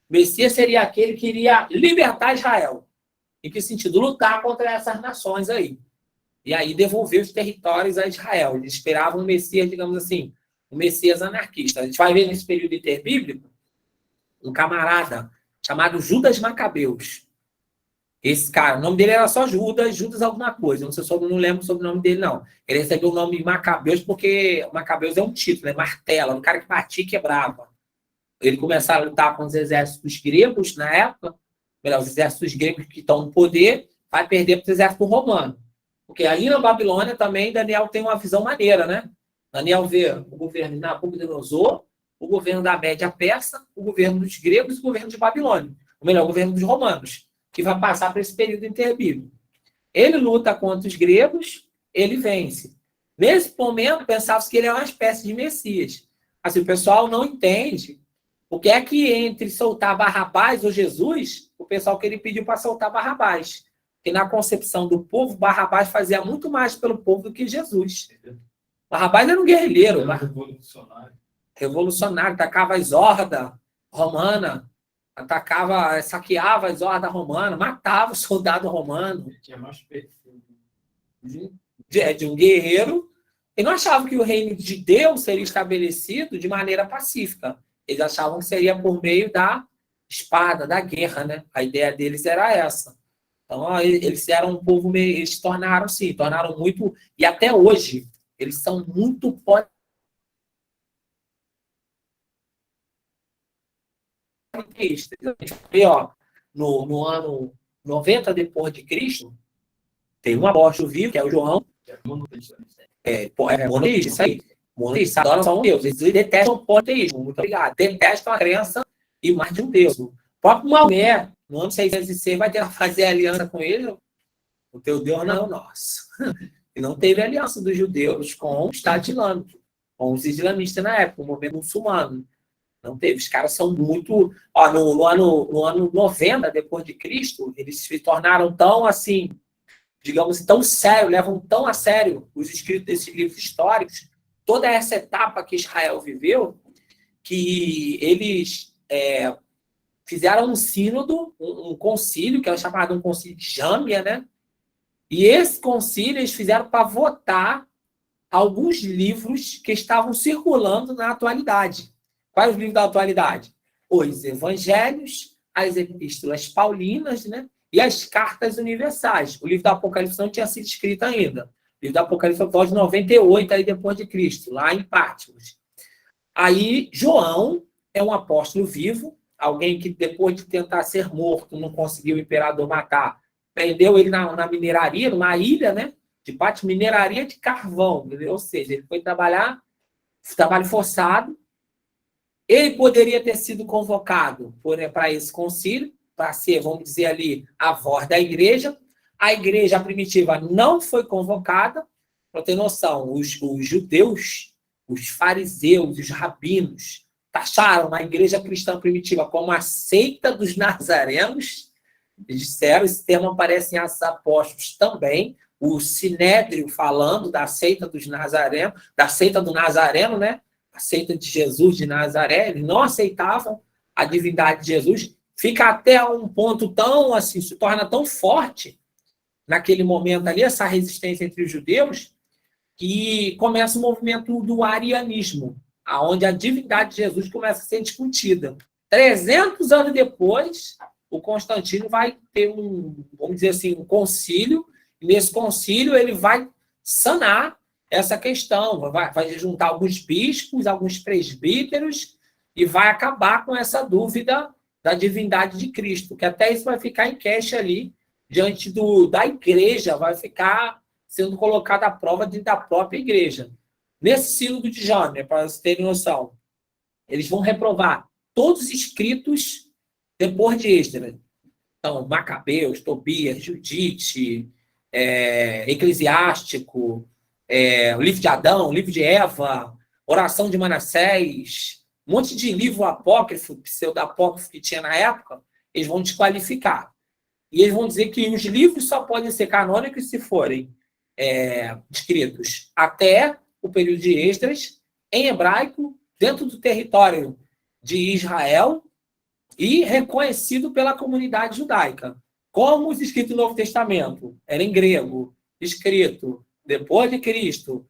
O Messias seria aquele que iria libertar Israel. Em que sentido? Lutar contra essas nações aí. E aí devolver os territórios a Israel. Eles esperavam um Messias, digamos assim, um Messias anarquista. A gente vai ver nesse período interbíblico um camarada chamado Judas Macabeus. Esse cara, o nome dele era só Judas alguma coisa. Não lembro sobre o nome dele, não. Ele recebeu o nome Macabeus porque Macabeus é um título, é martela, um cara que batia e quebrava. Ele começou a lutar com os exércitos gregos na época, os exércitos gregos que estão no poder, vai perder para o exército romano. Porque ali na Babilônia também Daniel tem uma visão maneira, né? Daniel vê o governo de Nabucodonosor, o governo da Média Persa, o governo dos gregos e o governo de Babilônia. Ou melhor, o governo dos romanos, que vai passar por esse período interbíblico. Ele luta contra os gregos, ele vence. Nesse momento, pensava-se que ele é uma espécie de Messias. Assim, o pessoal não entende o que é que entre soltar Barrabás ou Jesus, o pessoal que ele pediu para soltar Barrabás. Porque na concepção do povo, Barrabás fazia muito mais pelo povo do que Jesus. Barrabás era um guerrilheiro. Revolucionário, atacava as hordas romanas, saqueava as hordas romanas, matava o soldado romano. Tinha mais perfil de um guerreiro. E não achavam que o reino de Deus seria estabelecido de maneira pacífica. Eles achavam que seria por meio da espada, da guerra, né? A ideia deles era essa. Então, eles eram um povo meio... Eles tornaram muito... E até hoje, eles são muito politeístas. A gente vê, ó, no ano 90 depois de Cristo, tem um apóstolo vivo, que é o João. É monoteísta, isso aí. Monoteísta, adoram só um Deus. Eles detestam o politeísmo, muito obrigado. Detestam a crença em mais de um Deus. O próprio Maomé, no ano 606, vai ter que fazer aliança com ele. O teu Deus não é o nosso. E não teve aliança dos judeus com o Estado Islâmico, com os islamistas na época, o movimento muçulmano. Não teve. Os caras são muito... Ó, no ano 90 depois de Cristo, eles se tornaram tão, assim, digamos, tão sério, levam tão a sério os escritos desses livros históricos, toda essa etapa que Israel viveu, que eles fizeram um sínodo, um concílio, que é chamado um concílio de Jâmia, né? E esse concílio eles fizeram para votar alguns livros que estavam circulando na atualidade. Quais os livros da atualidade? Os evangelhos, as epístolas paulinas, né? E as cartas universais. O livro do Apocalipse não tinha sido escrito ainda. O livro do Apocalipse foi de 98, aí depois de Cristo, lá em Patmos. Aí, João é um apóstolo vivo, alguém que depois de tentar ser morto, não conseguiu o imperador matar, prendeu ele na mineraria, numa ilha, né? De Patmos, mineraria de carvão. Ou seja, ele foi trabalho forçado. Ele poderia ter sido convocado para esse concílio, para ser, vamos dizer ali, a voz da igreja. A igreja primitiva não foi convocada. Para ter noção, os judeus, os fariseus, os rabinos, taxaram a igreja cristã primitiva como a seita dos nazarenos. Eles disseram, esse termo aparece em Atos Apóstolos também, o Sinédrio falando da seita dos nazarenos, da seita do Nazareno, né? A seita de Jesus de Nazaré, eles não aceitavam a divindade de Jesus, fica até um ponto tão, assim, se torna tão forte, naquele momento ali, essa resistência entre os judeus, que começa o movimento do arianismo, onde a divindade de Jesus começa a ser discutida. 300 anos depois, o Constantino vai ter vamos dizer assim, um concílio, e nesse concílio ele vai sanar essa questão, vai juntar alguns bispos, alguns presbíteros, e vai acabar com essa dúvida da divindade de Cristo, que até isso vai ficar em queixa ali, diante da igreja, vai ficar sendo colocada à prova dentro da própria igreja. Nesse sínodo de Jônia, para vocês terem noção, eles vão reprovar todos os escritos depois de Esdras. Então, Macabeus, Tobias, Judite, Eclesiástico, o livro de Adão, o livro de Eva, Oração de Manassés, um monte de livro apócrifo, pseudo-apócrifo que tinha na época, eles vão desqualificar. E eles vão dizer que os livros só podem ser canônicos se forem escritos até o período de Esdras, em hebraico, dentro do território de Israel e reconhecido pela comunidade judaica. Como os escritos do Novo Testamento era em grego, escrito depois de Cristo,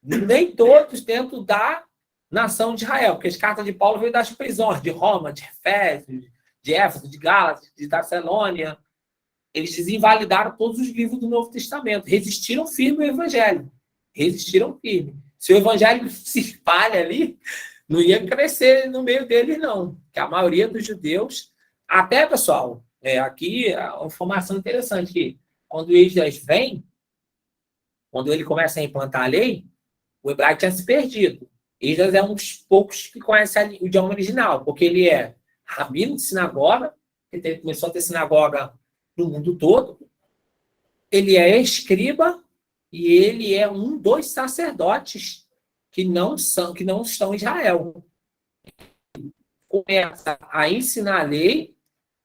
nem todos dentro da nação de Israel, porque as cartas de Paulo veio das prisões, de Roma, de Efésios, de Éfeso, de Gálatas, de Tessalônia. Eles desinvalidaram todos os livros do Novo Testamento, resistiram firme ao Evangelho. Resistiram firme. Se o Evangelho se espalha ali, não ia crescer no meio deles, não. Porque a maioria dos judeus, até, pessoal, aqui é uma informação interessante, que quando o Esdras vem, quando ele começa a implantar a lei, o hebraico tinha se perdido. Esdras é um dos poucos que conhece o idioma original, porque ele é rabino de sinagoga, ele começou a ter sinagoga no mundo todo, ele é escriba e ele é um dos sacerdotes que não estão em Israel. Começa a ensinar a lei,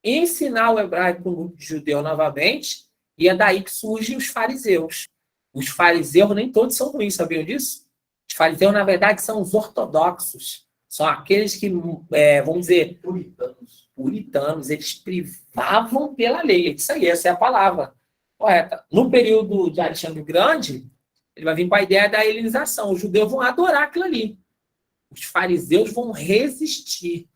ensinar o hebraico judeu novamente, e é daí que surgem os fariseus. Os fariseus nem todos são ruins, sabiam disso? Os fariseus, na verdade, são os ortodoxos. São aqueles que, vamos dizer, puritanos. Eles privavam pela lei. É isso aí, essa é a palavra correta. No período de Alexandre o Grande, ele vai vir com a ideia da helenização. Os judeus vão adorar aquilo ali. Os fariseus vão resistir.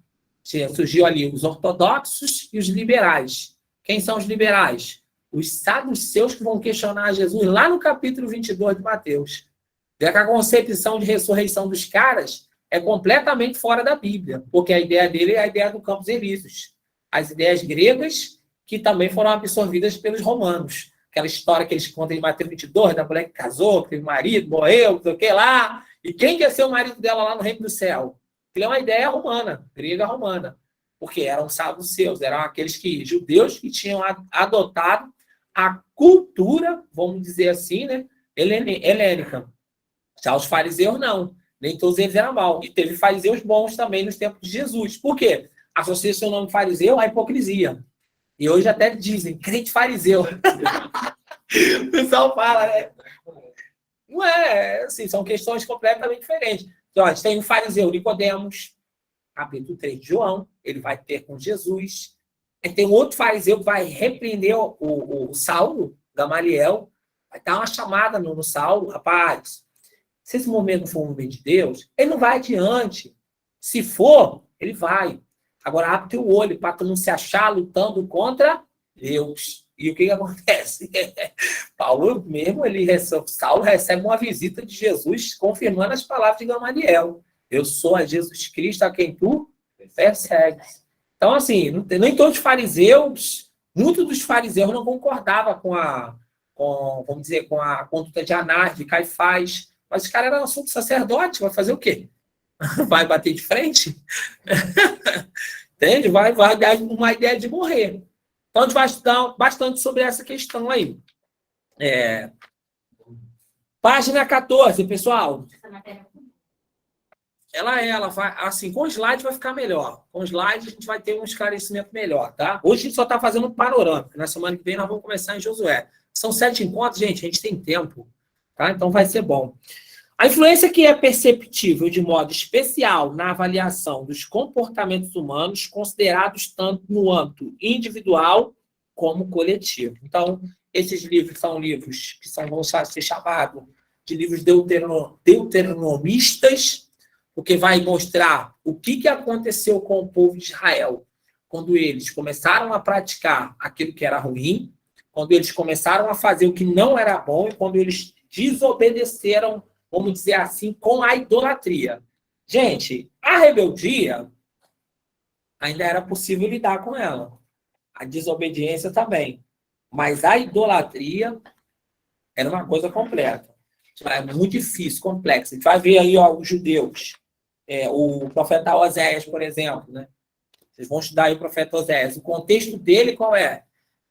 Surgiu ali os ortodoxos e os liberais. Quem são os liberais? Os saduceus, que vão questionar Jesus lá no capítulo 22 de Mateus. Que a concepção de ressurreição dos caras é completamente fora da Bíblia, porque a ideia dele é a ideia do Campos Elíseos. As ideias gregas que também foram absorvidas pelos romanos. Aquela história que eles contam em Mateus 22, da mulher que casou, que teve marido, morreu, não sei o que lá, e quem quer ser o marido dela lá no reino do céu? Aquilo é uma ideia romana, grega romana, porque eram saduceus, eram aqueles judeus que tinham adotado a cultura, vamos dizer assim, né, helênica. Já os fariseus não, nem todos eles eram mal. E teve fariseus bons também nos tempos de Jesus. Por quê? Associa seu nome fariseu à hipocrisia. E hoje até dizem, crente fariseu. O pessoal fala, né? Não é, assim, são questões completamente diferentes. Então, a gente tem um fariseu, Nicodemos, capítulo 3 de João, ele vai ter com Jesus. E tem um outro fariseu que vai repreender o Saulo, Gamaliel, vai dar uma chamada no Saulo, rapaz, se esse momento não for um momento de Deus, ele não vai adiante. Se for, ele vai. Agora, abre teu olho para tu não se achar lutando contra Deus. E o que acontece? Paulo mesmo, Saulo recebe uma visita de Jesus, confirmando as palavras de Gamaliel. Eu sou a Jesus Cristo a quem tu persegues. Então, assim, nem todos os fariseus, muitos dos fariseus não concordavam com a conduta de Anás, de Caifás, mas os caras eram assunto sacerdote, vai fazer o quê? Vai bater de frente? Entende? Vai dar uma ideia de morrer. Então, a gente vai estudar bastante sobre essa questão aí. Página 14, pessoal. Ela vai, assim, com slide vai ficar melhor. Com slide a gente vai ter um esclarecimento melhor, tá? Hoje a gente só está fazendo um panorâmico. Na semana que vem nós vamos começar em Josué. São 7 encontros, gente, a gente tem tempo, tá? Então vai ser bom. A influência que é perceptível de modo especial na avaliação dos comportamentos humanos, considerados tanto no âmbito individual como coletivo. Então, esses livros são livros que vão ser chamados de livros deuteronomistas, porque vai mostrar o que aconteceu com o povo de Israel quando eles começaram a praticar aquilo que era ruim, quando eles começaram a fazer o que não era bom e quando eles desobedeceram, vamos dizer assim, com a idolatria. Gente, a rebeldia ainda era possível lidar com ela. A desobediência também. Mas a idolatria era uma coisa completa. É muito difícil, complexo. A gente vai ver aí, ó, os judeus. O profeta Oséias, por exemplo, né? Vocês vão estudar aí o profeta Oséias. O contexto dele qual é?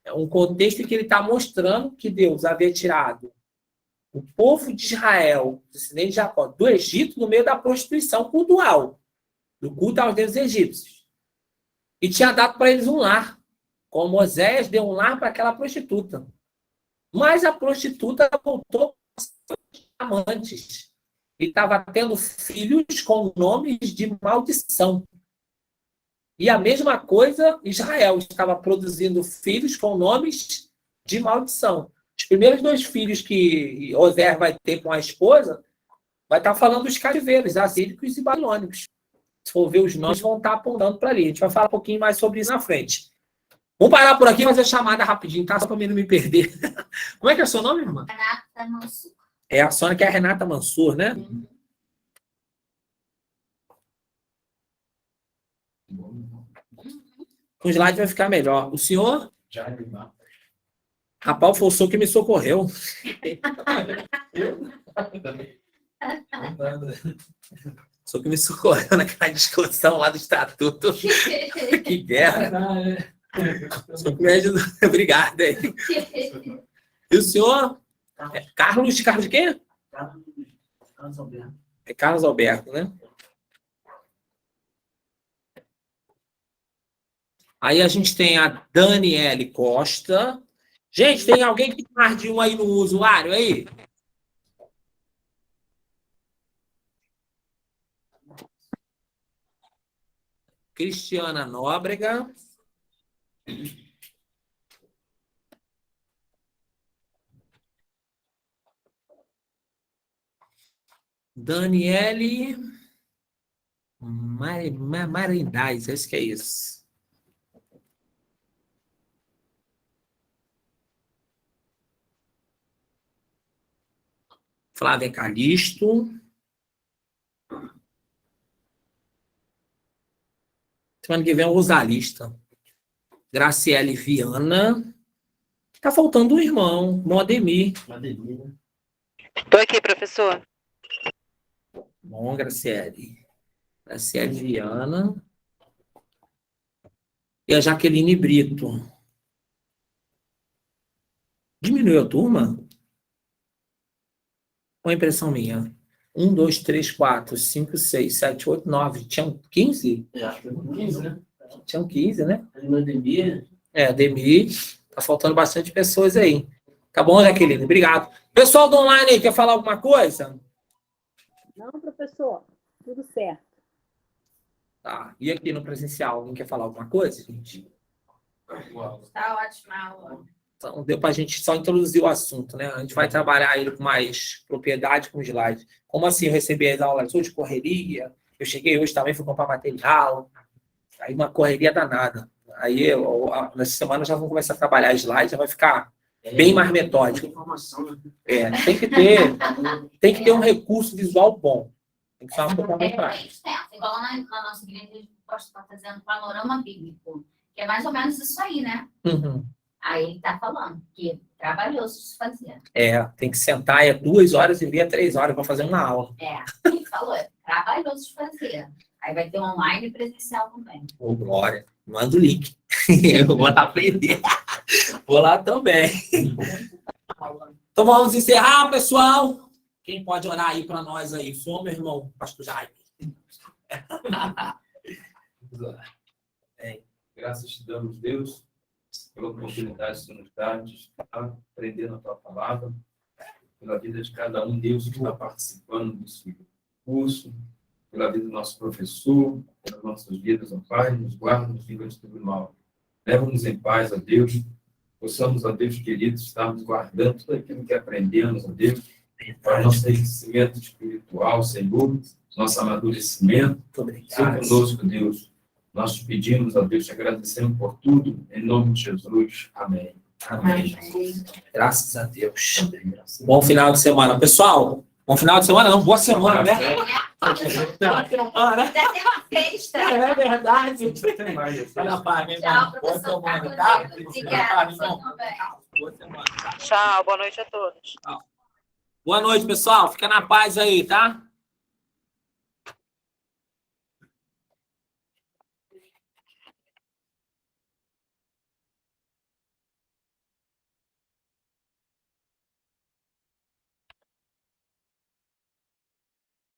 É um contexto em que ele está mostrando que Deus havia tirado o povo de Israel, descendente de Jacó, do Egito, no meio da prostituição cultural, do culto aos deuses egípcios. E tinha dado para eles um lar. Como Oséias deu um lar para aquela prostituta. Mas a prostituta voltou com amantes. E estava tendo filhos com nomes de maldição. E a mesma coisa, Israel estava produzindo filhos com nomes de maldição. Os primeiros 2 filhos que Oséias vai ter com a esposa, vai estar falando dos cativeiros, assírios e babilônicos. Se for ver os nomes, vão estar apontando para ali. A gente vai falar um pouquinho mais sobre isso na frente. Vamos parar por aqui e fazer a chamada rapidinho, tá? Só para mim não me perder. Como é que é o seu nome, irmã? Renata Mansur. A Sônia, é a Renata Mansur, né? O slide vai ficar melhor. O senhor? Rapaz, foi o senhor que me socorreu. O senhor que me socorreu naquela discussão lá do estatuto. Que guerra. O senhor que me ajudou. Obrigado aí. E o senhor? Carlos de quê? Carlos Alberto. É Carlos Alberto, né? Aí a gente tem a Daniele Costa. Gente, tem alguém que tem mais de um aí no usuário aí? Cristiana Nóbrega. Daniele Marindais, acho que é isso. Flávia Calixto. Semana que vem eu vou usar a lista. Graciele Viana. Tá faltando um irmão, Ademir. Tô aqui, professor. Bom, Graciele. Graciele Viana. E a Jaqueline Brito. Diminuiu a turma? Qual a impressão minha? 1, 2, 3, 4, 5, 6, 7, 8, 9. Tinham 15? Acho que 15, né? Tinham 15, né? Ademir. Ademir. Tá faltando bastante pessoas aí. Tá bom, Jaqueline? Obrigado. Pessoal do online aí, quer falar alguma coisa? Não, professor. Tudo certo. Tá. E aqui no presencial, alguém quer falar alguma coisa, gente? Tá ótima a aula. Então, deu para a gente só introduzir o assunto, né? A gente vai trabalhar ele com mais propriedade com o slide. Como assim? Eu recebi as aulas hoje, correria. Eu cheguei hoje também, fui comprar material. Aí uma correria danada. Aí, nessa semana, já vamos começar a trabalhar slide, já vai ficar bem mais metódico. Tem que ter um recurso visual bom. Tem que ser uma coisa muito prática. Igual na nossa igreja, a gente gosta de estar fazendo panorama bíblico, que é mais ou menos isso aí, né? Uhum. Aí ele está falando que é trabalhoso de fazer. Tem que sentar 2 horas e meia, 3 horas para fazer uma aula. Ele falou, é trabalhoso de fazer. Aí vai ter online e presencial também. Ô, glória. Manda o link. Eu vou lá aprender. Vou lá também. Então vamos encerrar, pessoal. Quem pode orar aí para nós aí? Sou meu irmão, pastor Jaime. Graças te damos, Deus, pela oportunidade que você nos dá de estar aprendendo a tua palavra, pela vida de cada um, Deus, que está participando desse curso, pela vida do nosso professor, pelas nossas vidas, ó Pai, nos guarda, nos livra de todo mal. Leva-nos em paz, ó Deus, possamos, ó Deus querido, estarmos guardando tudo aquilo que aprendemos, ó Deus, para nosso enriquecimento espiritual, Senhor, nosso amadurecimento. Seja conosco, Deus. Nós te pedimos, ó Deus, te agradecemos por tudo, em nome de Jesus. Amém. Amém. Graças a Deus. Bom final de semana. Pessoal, bom final de semana, não, boa semana, né? Boa semana. Ainda tem uma festa. É verdade. Vai na paz, meu irmão. Tchau, Boa professor semana, tá? Carlos. Obrigada. Boa semana, tá? Tchau, boa noite a todos. Boa noite, pessoal. Fica na paz aí, tá?